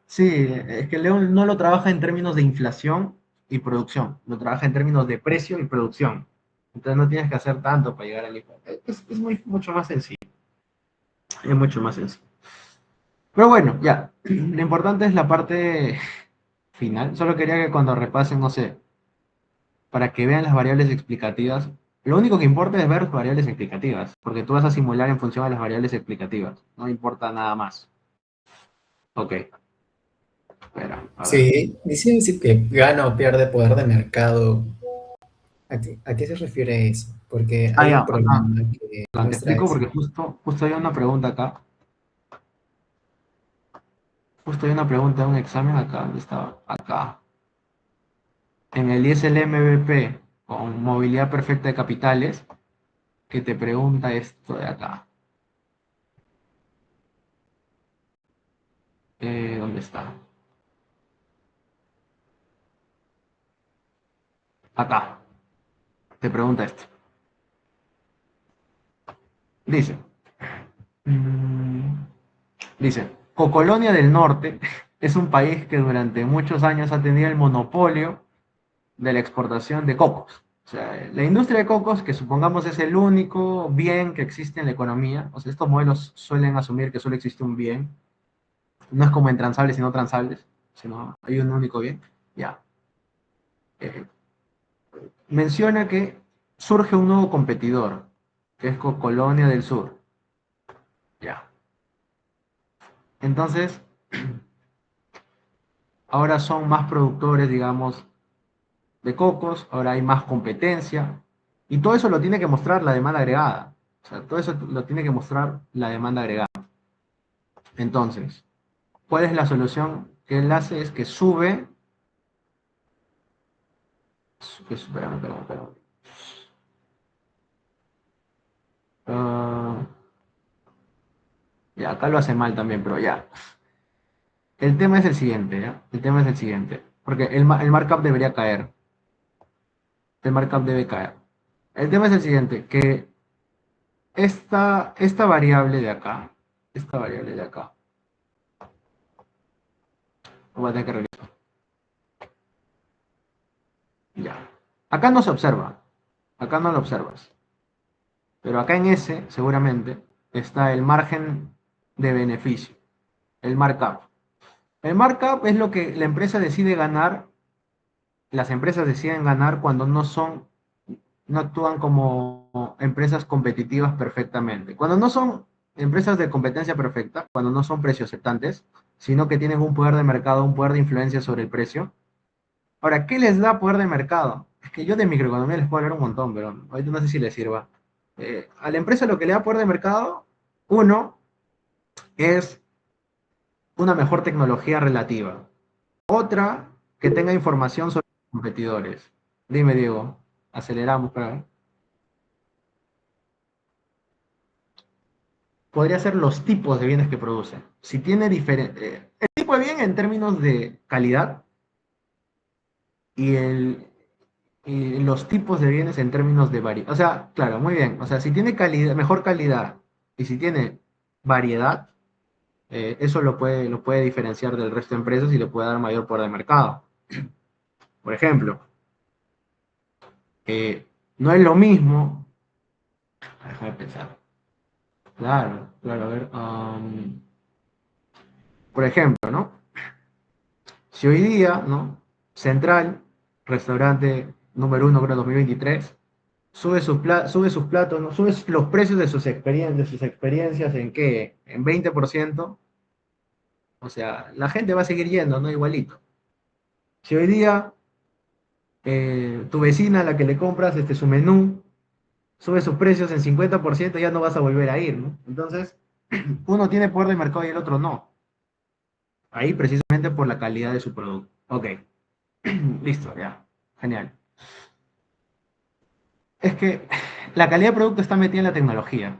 sí, es que León no lo trabaja en términos de inflación y producción, lo trabaja en términos de precio y producción. Entonces no tienes que hacer tanto para llegar al IFA. Es mucho más sencillo. Es mucho más sencillo. Pero bueno, ya. Lo importante es la parte final. Solo quería que cuando repasen, no sé, para que vean las variables explicativas, lo único que importa es ver las variables explicativas, porque tú vas a simular en función de las variables explicativas. No importa nada más. Ok. Espera, a ver.
Sí, dice que gana o pierde poder de mercado. ¿A qué se refiere eso? Porque
Ah,
hay
ya,
un problema que
te
muestra
explico
eso.
porque justo hay una pregunta acá. Justo hay una pregunta de un examen acá. ¿Dónde estaba? Acá. En el ISL-MVP con movilidad perfecta de capitales, que te pregunta esto de acá. ¿Dónde está? Acá. Te pregunta esto. Dice. mm, Dice, Cocolonia del Norte es un país que durante muchos años ha tenido el monopolio de la exportación de cocos. O sea, la industria de cocos, que supongamos es el único bien que existe en la economía, o sea, estos modelos suelen asumir que solo existe un bien, no es como en transables y no transables, sino hay un único bien, ya. Eh, Menciona que surge un nuevo competidor, que es Colonia del Sur, ya. Entonces, ahora son más productores, digamos, de cocos, ahora hay más competencia, y todo eso lo tiene que mostrar la demanda agregada. O sea, todo eso lo tiene que mostrar la demanda agregada. Entonces, ¿cuál es la solución que él hace es que sube. Espérame. Ah, ya, acá lo hace mal también, pero ya. El tema es el siguiente, ¿ya? El tema es el siguiente. Porque el markup debería caer. El markup debe caer. El tema es el siguiente, que esta variable de acá, voy a tener que revisar. Ya. Acá no se observa. Acá no lo observas. Pero acá en S, seguramente, está el margen de beneficio, el markup. El markup es lo que la empresa decide ganar, las empresas deciden ganar cuando no actúan como empresas competitivas perfectamente. Cuando no son empresas de competencia perfecta, cuando no son precio aceptantes, sino que tienen un poder de mercado, un poder de influencia sobre el precio. Ahora, ¿qué les da poder de mercado? Es que yo de microeconomía les puedo hablar un montón, pero ahorita no sé si les sirva. A la empresa lo que le da poder de mercado, uno, es una mejor tecnología relativa. Otra, que tenga información sobre los competidores. Dime, Diego, aceleramos para ver. Podría ser los tipos de bienes que produce. Si tiene diferente. El tipo de bien en términos de calidad y, y los tipos de bienes en términos de variedad. O sea, claro, muy bien. O sea, si tiene calidad, mejor calidad y si tiene variedad, eso lo puede diferenciar del resto de empresas y le puede dar mayor poder de mercado. Por ejemplo, no es lo mismo. Déjame pensar. Claro, claro, a ver. Por ejemplo, ¿no? Si hoy día, ¿no? Central, restaurante número uno, creo, 2023, sube sus platos, ¿no? Sube los precios de sus experiencias ¿en qué? En 20%. O sea, la gente va a seguir yendo, ¿no? Igualito. Si hoy día tu vecina a la que le compras su menú sube sus precios en 50%, ya no vas a volver a ir, ¿no? Entonces, uno tiene poder de mercado y el otro no. Ahí precisamente por la calidad de su producto. Ok, listo, ya. Genial. Es que la calidad de producto está metida en la tecnología.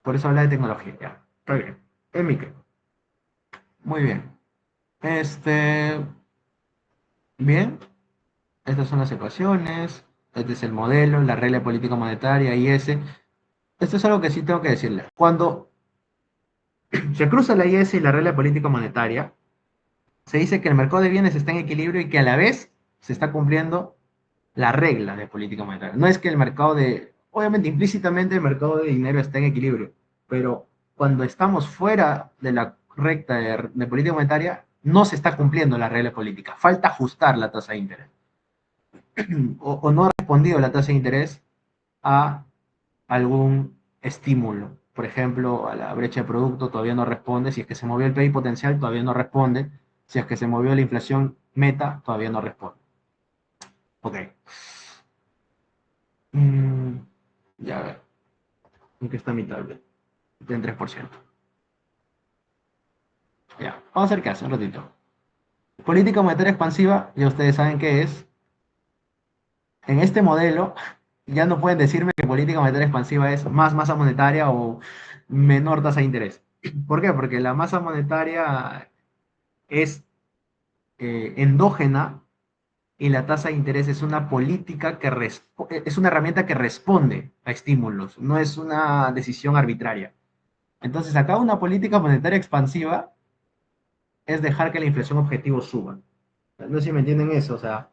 Por eso habla de tecnología, ya. Está bien. Es micro. Muy bien. Bien. Estas son las ecuaciones. Este es el modelo, la regla de política monetaria y ese. Esto es algo que sí tengo que decirle. Cuando se cruza la IS y la regla de política monetaria, se dice que el mercado de bienes está en equilibrio y que a la vez se está cumpliendo la regla de política monetaria. No es que el mercado obviamente implícitamente el mercado de dinero está en equilibrio, pero cuando estamos fuera de la recta de política monetaria, no se está cumpliendo la regla política. Falta ajustar la tasa de interés. O no ha respondido la tasa de interés a algún estímulo. Por ejemplo, a la brecha de producto todavía no responde. Si es que se movió el PIB potencial, todavía no responde. Si es que se movió la inflación meta, todavía no responde. Ok. Ya a ver. ¿En qué está mi tablet? Está en 3%. Ya. Vamos a ver qué hace un ratito. Política monetaria expansiva, ya ustedes saben qué es. En este modelo, ya no pueden decirme que política monetaria expansiva es más masa monetaria o menor tasa de interés. ¿Por qué? Porque la masa monetaria es endógena y la tasa de interés es una política es una herramienta que responde a estímulos, no es una decisión arbitraria. Entonces, acá una política monetaria expansiva es dejar que la inflación objetivo suba. No sé si me entienden eso, o sea,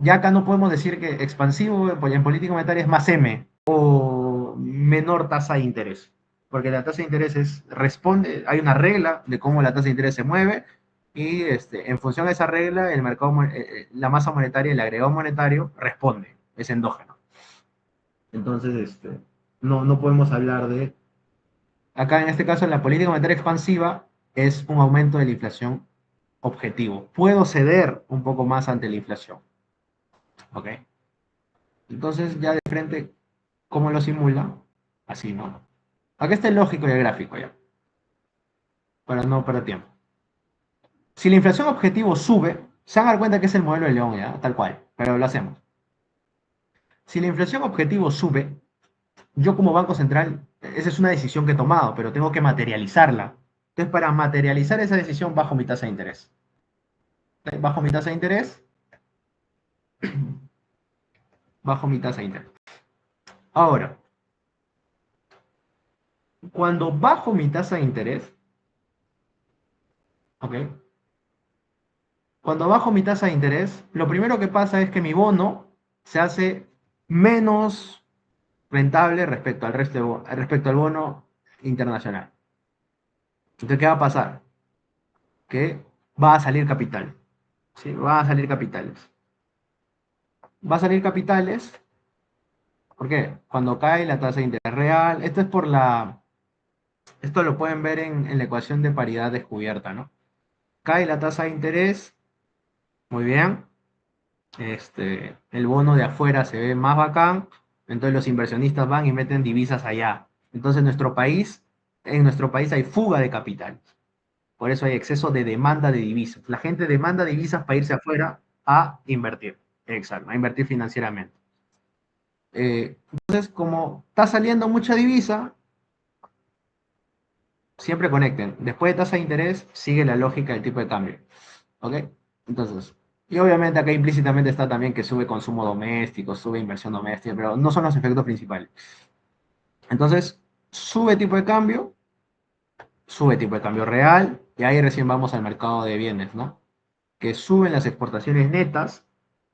ya acá no podemos decir que expansivo en política monetaria es más M o menor tasa de interés, porque la tasa de interés responde, hay una regla de cómo la tasa de interés se mueve y en función de esa regla el mercado, la masa monetaria, el agregado monetario responde, es endógeno. Entonces, no podemos hablar de... Acá en este caso la política monetaria expansiva es un aumento de la inflación objetivo. Puedo ceder un poco más ante la inflación. ¿Ok? Entonces ya de frente, ¿cómo lo simula? Así, ¿no? Acá está el lógico y el gráfico ya, para no perder tiempo. Si la inflación objetivo sube, se van a dar cuenta que es el modelo de León, ¿ya? Tal cual, pero lo hacemos. Si la inflación objetivo sube, yo como Banco Central, esa es una decisión que he tomado, pero tengo que materializarla. Entonces, para materializar esa decisión, bajo mi tasa de interés. Bajo mi tasa de interés. Bajo mi tasa de interés. Ahora, cuando bajo mi tasa de interés, ¿ok? Cuando bajo mi tasa de interés, lo primero que pasa es que mi bono se hace menos rentable respecto al respecto al bono internacional. Entonces, ¿qué va a pasar? Que va a salir capital. ¿Sí? Va a salir capitales. Va a salir capitales. ¿Por qué? Cuando cae la tasa de interés real. Esto es por la. Esto lo pueden ver en la ecuación de paridad descubierta, ¿no? Cae la tasa de interés. Muy bien. El bono de afuera se ve más bacán. Entonces los inversionistas van y meten divisas allá. Entonces en nuestro país hay fuga de capitales. Por eso hay exceso de demanda de divisas. La gente demanda divisas para irse afuera a invertir. Exacto, a invertir financieramente. Entonces, como está saliendo mucha divisa, siempre conecten. Después de tasa de interés, sigue la lógica del tipo de cambio. ¿Ok? Entonces, y obviamente acá implícitamente está también que sube consumo doméstico, sube inversión doméstica, pero no son los efectos principales. Entonces, sube tipo de cambio real, y ahí recién vamos al mercado de bienes, ¿no? Que suben las exportaciones netas,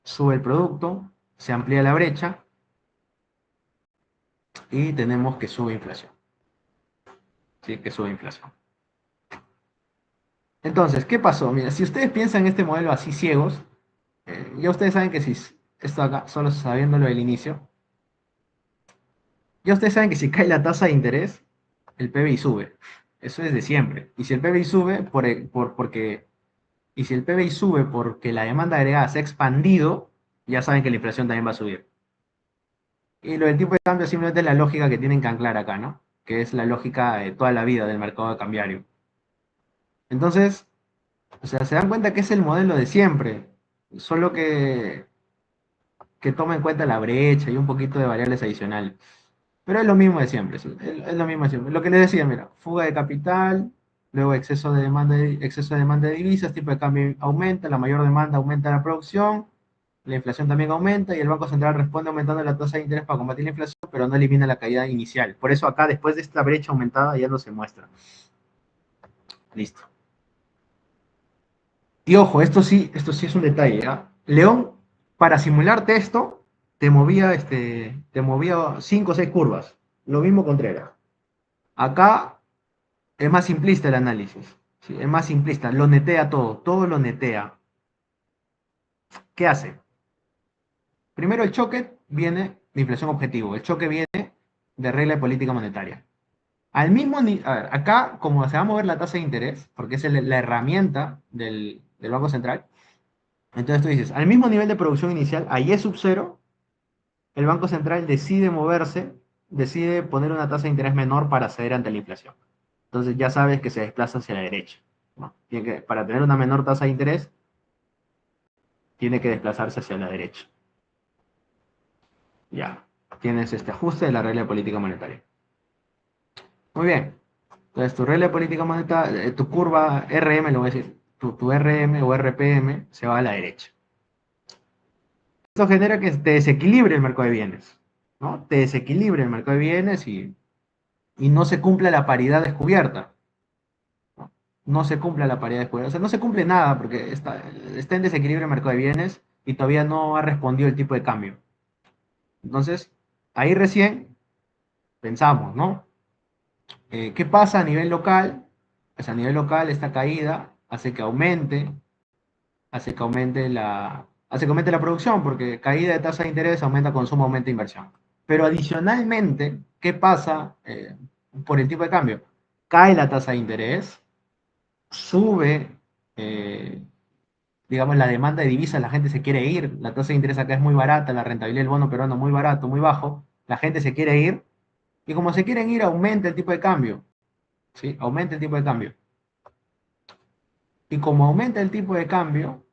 sube el producto, se amplía la brecha, y tenemos que sube inflación. ¿Sí? Que sube inflación. Entonces, ¿qué pasó? Mira, si ustedes piensan en este modelo así ciegos, ya ustedes saben que si esto acá, solo sabiéndolo del inicio, ya ustedes saben que si cae la tasa de interés, el PBI sube. Eso es de siempre. Y si el PBI sube, y si el PBI sube porque la demanda agregada se ha expandido, ya saben que la inflación también va a subir. Y lo del tipo de cambio simplemente es la lógica que tienen que anclar acá, ¿no? Que es la lógica de toda la vida del mercado cambiario. Entonces, o sea, se dan cuenta que es el modelo de siempre, solo que toma en cuenta la brecha y un poquito de variables adicionales. Pero es lo mismo de siempre, es lo mismo de siempre. Lo que les decía, mira, fuga de capital, luego exceso de demanda de divisas, tipo de cambio aumenta, la mayor demanda aumenta la producción, la inflación también aumenta y el Banco Central responde aumentando la tasa de interés para combatir la inflación, pero no elimina la caída inicial. Por eso acá, después de esta brecha aumentada, ya no se muestra. Listo. Y ojo, esto sí es un detalle, ¿ya? León, para simularte esto, te movía 5 o 6 curvas. Lo mismo Contreras. Acá es más simplista el análisis. ¿Sí? Es más simplista. Lo netea todo lo netea. ¿Qué hace? Primero el choque viene de inflación objetivo. El choque viene de regla de política monetaria. A ver, acá, como se va a mover la tasa de interés, porque es la herramienta del Banco Central, entonces tú dices, al mismo nivel de producción inicial, ahí es sub cero, el Banco Central decide moverse, decide poner una tasa de interés menor para ceder ante la inflación. Entonces ya sabes que se desplaza hacia la derecha, ¿no? Para tener una menor tasa de interés, tiene que desplazarse hacia la derecha. Ya, tienes este ajuste de la regla de política monetaria. Muy bien. Entonces tu regla de política monetaria, tu curva RM, lo voy a decir, tu RM o RPM se va a la derecha. Esto genera que te desequilibre el mercado de bienes, ¿no? Te desequilibre el mercado de bienes y no se cumple la paridad descubierta. ¿No? No se cumple la paridad descubierta. O sea, no se cumple nada porque está en desequilibrio el mercado de bienes y todavía no ha respondido el tipo de cambio. Entonces, ahí recién pensamos, ¿no? ¿Qué pasa a nivel local? Pues a nivel local esta caída hace que aumente la producción, porque caída de tasa de interés aumenta consumo, aumenta inversión. Pero adicionalmente, ¿qué pasa por el tipo de cambio? Cae la tasa de interés, sube, digamos, la demanda de divisas, la gente se quiere ir, la tasa de interés acá es muy barata, la rentabilidad del bono peruano muy barato, muy bajo, la gente se quiere ir, y como se quieren ir, aumenta el tipo de cambio, ¿sí? Aumenta el tipo de cambio. Y como aumenta el tipo de cambio,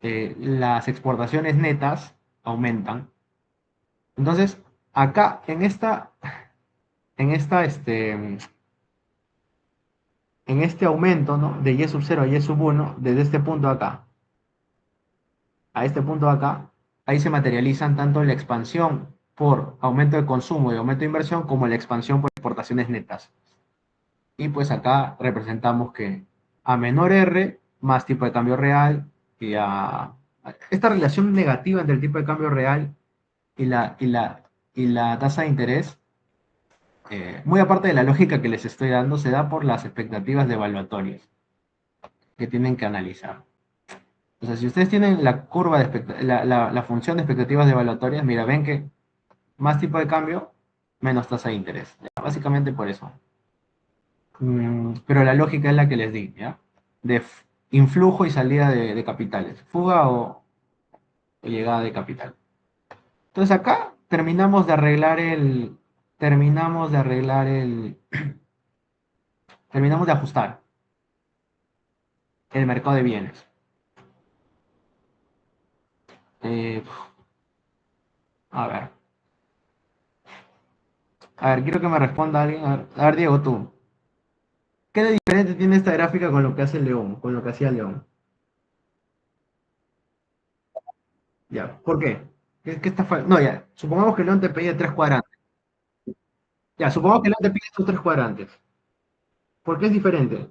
las exportaciones netas aumentan. Entonces, acá, en esta, en este aumento, ¿no? De Y sub 0 a Y sub 1, desde este punto acá a este punto de acá, ahí se materializan tanto la expansión por aumento de consumo y aumento de inversión como la expansión por exportaciones netas. Y pues acá representamos que a menor R, más tipo de cambio real, y a esta relación negativa entre el tipo de cambio real y la tasa de interés, muy aparte de la lógica que les estoy dando, se da por las expectativas devaluatorias que tienen que analizar. O sea, si ustedes tienen la curva de la función de expectativas devaluatorias, mira, ven que más tipo de cambio, menos tasa de interés. ¿Ya? Básicamente por eso. Pero la lógica es la que les di, ¿ya? De influjo y salida de capitales. Fuga o llegada de capital. Entonces acá terminamos de arreglar terminamos de ajustar el mercado de bienes. Eh, a ver, quiero que me responda alguien. A ver, Diego, tú. ¿Qué de diferente tiene esta gráfica con lo que hace León, con lo que hacía León? Ya, ¿por qué? ¿Qué está no, ya, supongamos que León te pedía 3 cuadrantes. Ya, supongamos que León te pide estos 3 cuadrantes. ¿Por qué es diferente?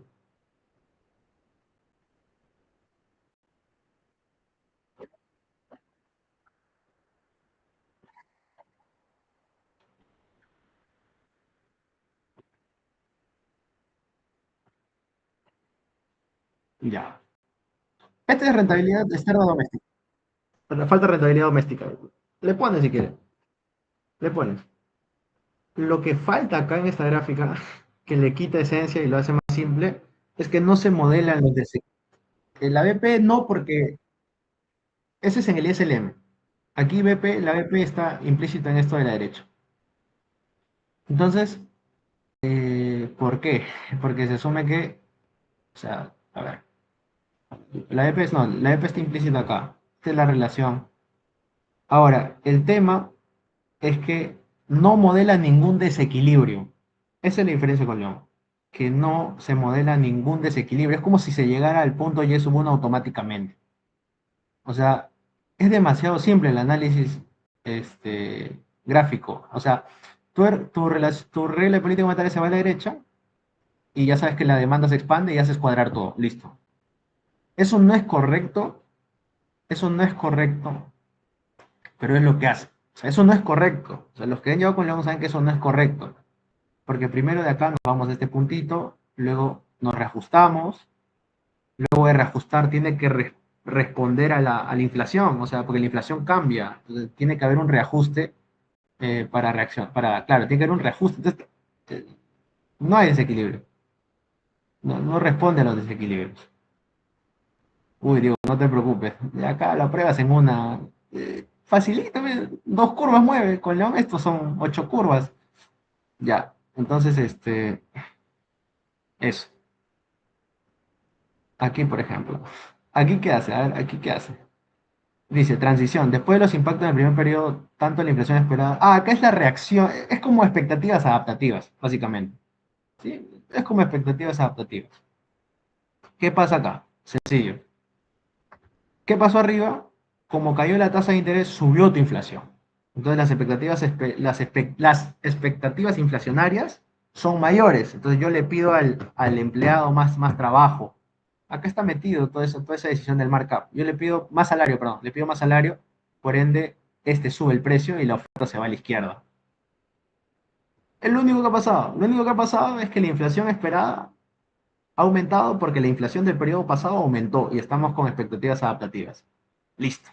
Ya. Esta es rentabilidad externa doméstica. Pero falta rentabilidad doméstica. Le pones si quieres. Le pones. Lo que falta acá en esta gráfica, que le quita esencia y lo hace más simple, es que no se modelan los desequilibrios. En la BP no, porque ese es en el ISLM. Aquí BP, la BP está implícita en esto de la derecha. Entonces, ¿por qué? Porque se asume que, o sea, a ver, la EP no, la EP está implícita acá. Esta es la relación. Ahora, el tema es que no modela ningún desequilibrio. Esa es la diferencia con León. Que no se modela ningún desequilibrio. Es como si se llegara al punto Y sub 1 automáticamente. O sea, es demasiado simple el análisis gráfico. O sea, tu regla de política monetaria se va a la derecha y ya sabes que la demanda se expande y haces cuadrar todo. Listo. Eso no es correcto. Eso no es correcto, pero es lo que hace. O sea, eso no es correcto. O sea, los que han llevado con León saben que eso no es correcto. Porque primero de acá nos vamos a este puntito, luego nos reajustamos, luego de reajustar tiene que responder a la inflación, o sea, porque la inflación cambia, entonces tiene que haber un reajuste para reacción, claro, tiene que haber un reajuste, entonces no hay desequilibrio, no responde a los desequilibrios. Uy, digo, no te preocupes, de acá la pruebas en una, facilito, 2 curvas mueve, con León estos son 8 curvas, ya, entonces, eso. Aquí, por ejemplo. ¿Aquí qué hace? A ver, aquí qué hace. Dice, transición. Después de los impactos en el primer periodo, tanto la inflación esperada. Ah, acá es la reacción. Es como expectativas adaptativas, básicamente. ¿Sí? Es como expectativas adaptativas. ¿Qué pasa acá? Sencillo. ¿Qué pasó arriba? Como cayó la tasa de interés, subió tu inflación. Entonces las expectativas inflacionarias son mayores. Entonces yo le pido al empleado más trabajo. Acá está metido todo eso, toda esa decisión del markup. Yo le pido más salario, perdón, le pido más salario, por ende, sube el precio y la oferta se va a la izquierda. Es lo único que ha pasado. Lo único que ha pasado es que la inflación esperada ha aumentado porque la inflación del periodo pasado aumentó y estamos con expectativas adaptativas. Listo.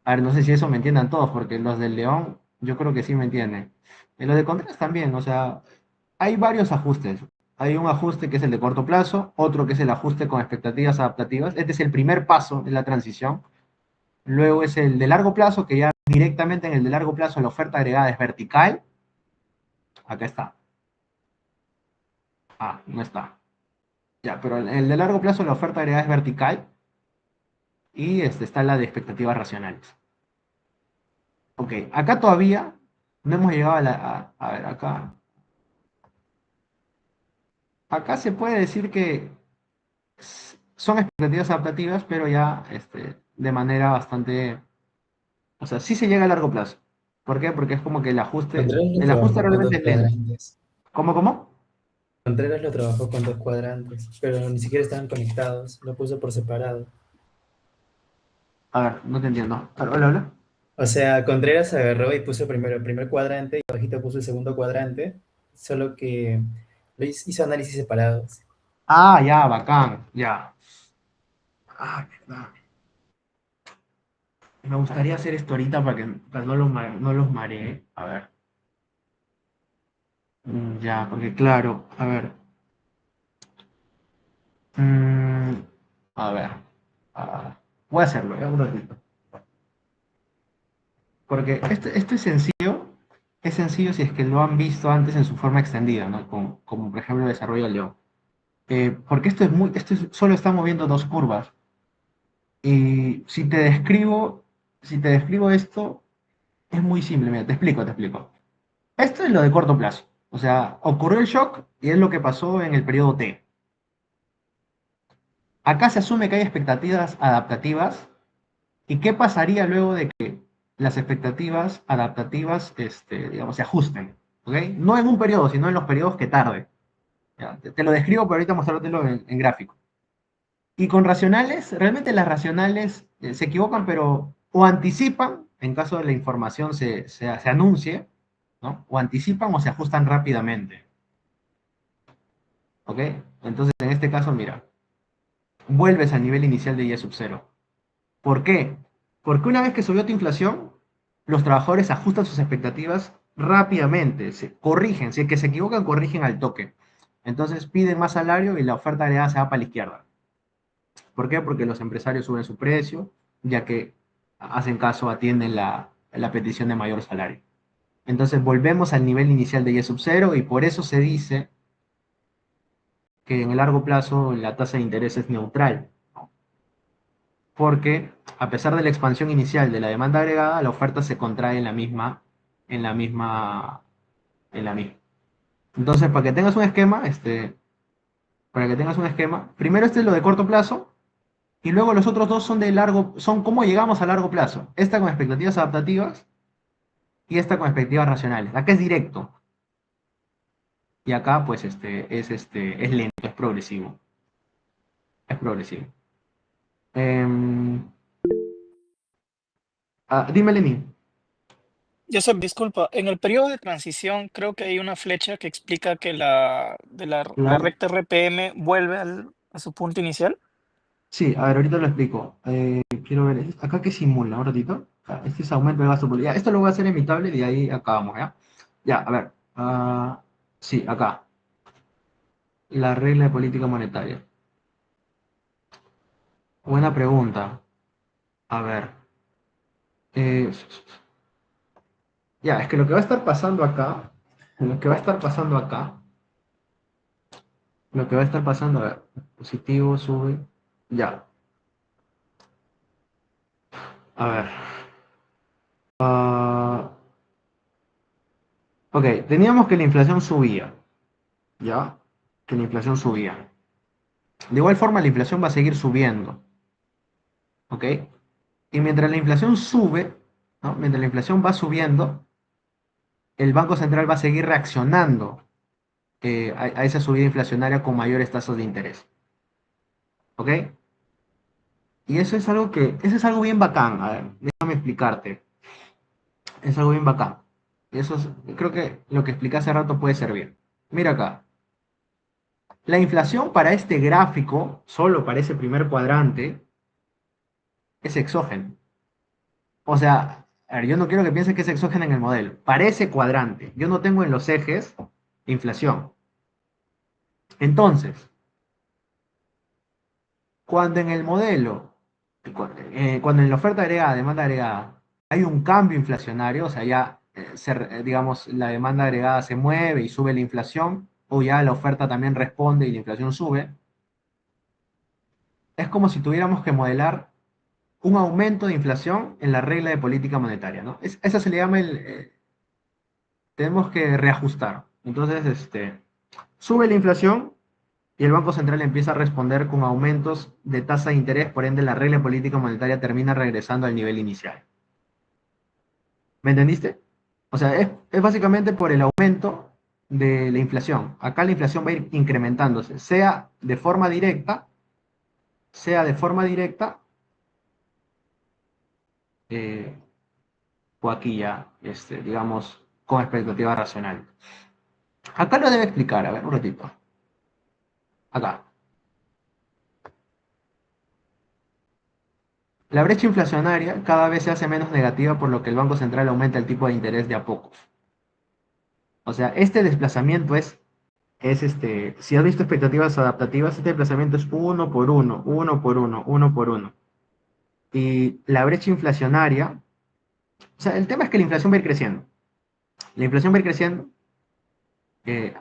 A ver, no sé si eso me entiendan todos, porque los del León, yo creo que sí me entienden. En los de Contreras también, o sea, hay varios ajustes. Hay un ajuste que es el de corto plazo, otro que es el ajuste con expectativas adaptativas. Este es el primer paso de la transición. Luego es el de largo plazo, que ya directamente en el de largo plazo la oferta agregada es vertical. Acá está. Ah, no está. Ya, pero el de largo plazo la oferta agregada es vertical y está la de expectativas racionales. Ok, acá todavía no hemos llegado a ver, acá se puede decir que son expectativas adaptativas, pero ya de manera bastante, o sea, sí se llega a largo plazo. ¿Por qué? Porque es como que
Contreras lo
el ajuste
trabajó con
realmente
dos
es lento.
cuadrantes.
¿Cómo?
Contreras lo trabajó con dos cuadrantes, pero ni siquiera estaban conectados. Lo puso por separado.
A ver, no te entiendo. Hola.
O sea, Contreras agarró y puso primero el primer cuadrante y abajito puso el segundo cuadrante, solo que hizo análisis separados.
Ah, ya, bacán, ya. Ah, verdad. Me gustaría hacer esto ahorita para no los maree. A ver. Ya, porque claro, a ver. Mm, a ver. Ah, voy a hacerlo, un ratito. Porque esto es sencillo si es que lo han visto antes en su forma extendida, ¿no? Como por ejemplo el desarrollo del León. Porque solo está moviendo dos curvas. Y si te describo esto, es muy simple, mira, te explico. Esto es lo de corto plazo. O sea, ocurrió el shock y es lo que pasó en el periodo T. Acá se asume que hay expectativas adaptativas. ¿Y qué pasaría luego de que las expectativas adaptativas, digamos, se ajusten? ¿Ok? No en un periodo, sino en los periodos que tarde. Ya, te lo describo, pero ahorita mostrártelo en gráfico. Y con racionales, realmente las racionales se equivocan, pero o anticipan, en caso de la información se anuncie, ¿no? O anticipan o se ajustan rápidamente. ¿Ok? Entonces, en este caso, mira, vuelves al nivel inicial de Y sub 0. ¿Por qué? Porque una vez que subió tu inflación, los trabajadores ajustan sus expectativas rápidamente, se corrigen, si es que se equivocan, corrigen al toque. Entonces piden más salario y la oferta agregada se va para la izquierda. ¿Por qué? Porque los empresarios suben su precio, ya que hacen caso, atienden la petición de mayor salario. Entonces volvemos al nivel inicial de Y sub 0 y por eso se dice que en el largo plazo la tasa de interés es neutral, porque a pesar de la expansión inicial de la demanda agregada, la oferta se contrae en la misma, en la misma. Entonces, para que tengas un esquema, primero este es lo de corto plazo, y luego los otros dos son cómo llegamos a largo plazo. Esta con expectativas adaptativas y esta con expectativas racionales. Acá es directo, y acá, pues, es lento, es progresivo. Es progresivo. Em, dime, Lenin.
Joseph, disculpa, en el periodo de transición creo que hay una flecha que explica que la
La-
recta RPM vuelve a su punto inicial.
Sí, a ver, ahorita lo explico. Quiero ver, acá que simula, un ratito. Este es aumento de gasto público. Ya, esto lo voy a hacer en mi tablet y ahí acabamos, ¿ya? Ya, a ver. Sí, acá. La regla de política monetaria. Buena pregunta. A ver. eh, ya, es que lo que va a estar pasando acá, lo que va a estar pasando acá, lo que va a estar pasando, a ver, positivo, sube. Ya, a ver. Ah, ok, teníamos que la inflación subía, ¿ya? Que la inflación subía. De igual forma, la inflación va a seguir subiendo, ¿ok? Y mientras la inflación sube, ¿no? Mientras la inflación va subiendo, el Banco Central va a seguir reaccionando a esa subida inflacionaria con mayores tasas de interés, ¿ok? Y eso es algo bien bacán. A ver, déjame explicarte. Es algo bien bacán. Creo que lo que expliqué hace rato puede servir. Mira acá. La inflación para este gráfico, solo para ese primer cuadrante, es exógeno. O sea, a ver, yo no quiero que piensen que es exógeno en el modelo. Parece cuadrante. Yo no tengo en los ejes inflación. Entonces, cuando en el modelo, cuando en la oferta agregada, demanda agregada, hay un cambio inflacionario, o sea, ya, digamos, la demanda agregada se mueve y sube la inflación, o ya la oferta también responde y la inflación sube, es como si tuviéramos que modelar un aumento de inflación en la regla de política monetaria, ¿no? Esa se le llama tenemos que reajustar. Entonces, sube la inflación y el Banco Central empieza a responder con aumentos de tasa de interés, por ende la regla de política monetaria termina regresando al nivel inicial. ¿Me entendiste? O sea, es básicamente por el aumento de la inflación. Acá la inflación va a ir incrementándose, sea de forma directa, eh, o aquí ya, digamos, con expectativa racional. Acá lo debe explicar, a ver, un ratito. Acá. La brecha inflacionaria cada vez se hace menos negativa por lo que el Banco Central aumenta el tipo de interés de a pocos. O sea, este desplazamiento si has visto expectativas adaptativas, este desplazamiento es uno por uno, uno por uno, uno por uno. Y la brecha inflacionaria, o sea, el tema es que la inflación va a ir creciendo. La inflación va a ir creciendo, eh,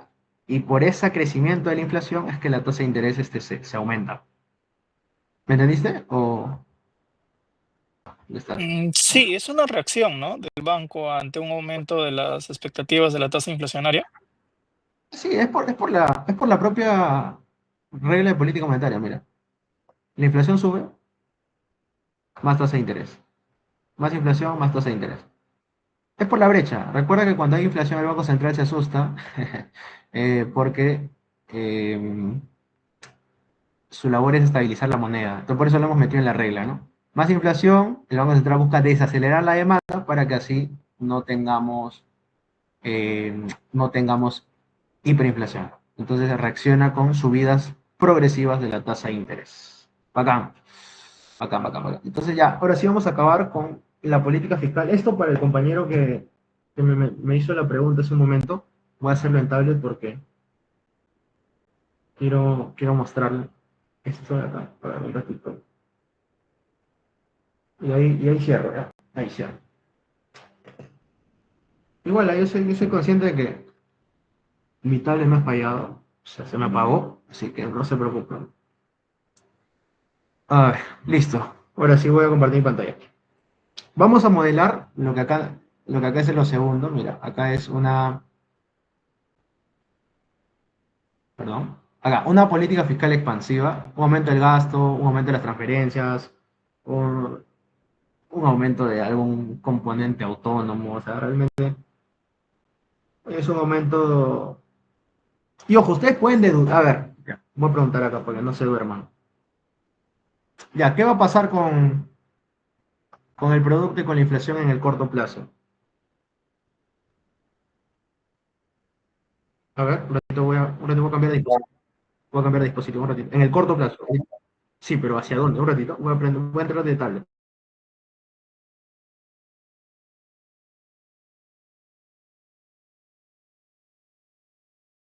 y por ese crecimiento de la inflación es que la tasa de interés se aumenta. ¿Me entendiste? ¿O dónde estás?
Sí, es una reacción, ¿no?, del banco ante un aumento de las expectativas de la tasa inflacionaria.
Sí, es por la propia regla de política monetaria, mira. La inflación sube, más tasa de interés. Más inflación, más tasa de interés. Es por la brecha. Recuerda que cuando hay inflación el Banco Central se asusta porque eh, su labor es estabilizar la moneda. Entonces por eso lo hemos metido en la regla, ¿no? Más inflación, el Banco Central busca desacelerar la demanda para que así no tengamos hiperinflación. Entonces reacciona con subidas progresivas de la tasa de interés. Bacán. Bacán, bacán, bacán. Entonces ya, ahora sí vamos a acabar con la política fiscal. Esto para el compañero que me hizo la pregunta hace un momento. Voy a hacerlo en tablet porque quiero mostrarle esto de acá para un ratito. Y ahí cierro, ¿ya? Ahí cierro. Igual, yo soy consciente de que mi tablet me ha fallado. O sea, se me apagó, así que no se preocupen. A ver, listo. Ahora sí voy a compartir mi pantalla. Vamos a modelar lo que acá es lo segundo. Mira, acá es una política fiscal expansiva, un aumento del gasto, un aumento de las transferencias, un aumento de algún componente autónomo, o sea, realmente es un aumento. Y ojo, ustedes pueden deducir, a ver, ya, voy a preguntar acá porque no se duerman. Ya, ¿qué va a pasar con el producto y con la inflación en el corto plazo? A ver, un ratito voy a cambiar de dispositivo. Voy a cambiar de dispositivo un ratito. En el corto plazo. Sí, pero ¿hacia dónde? Un ratito. Voy a entrar de tablet.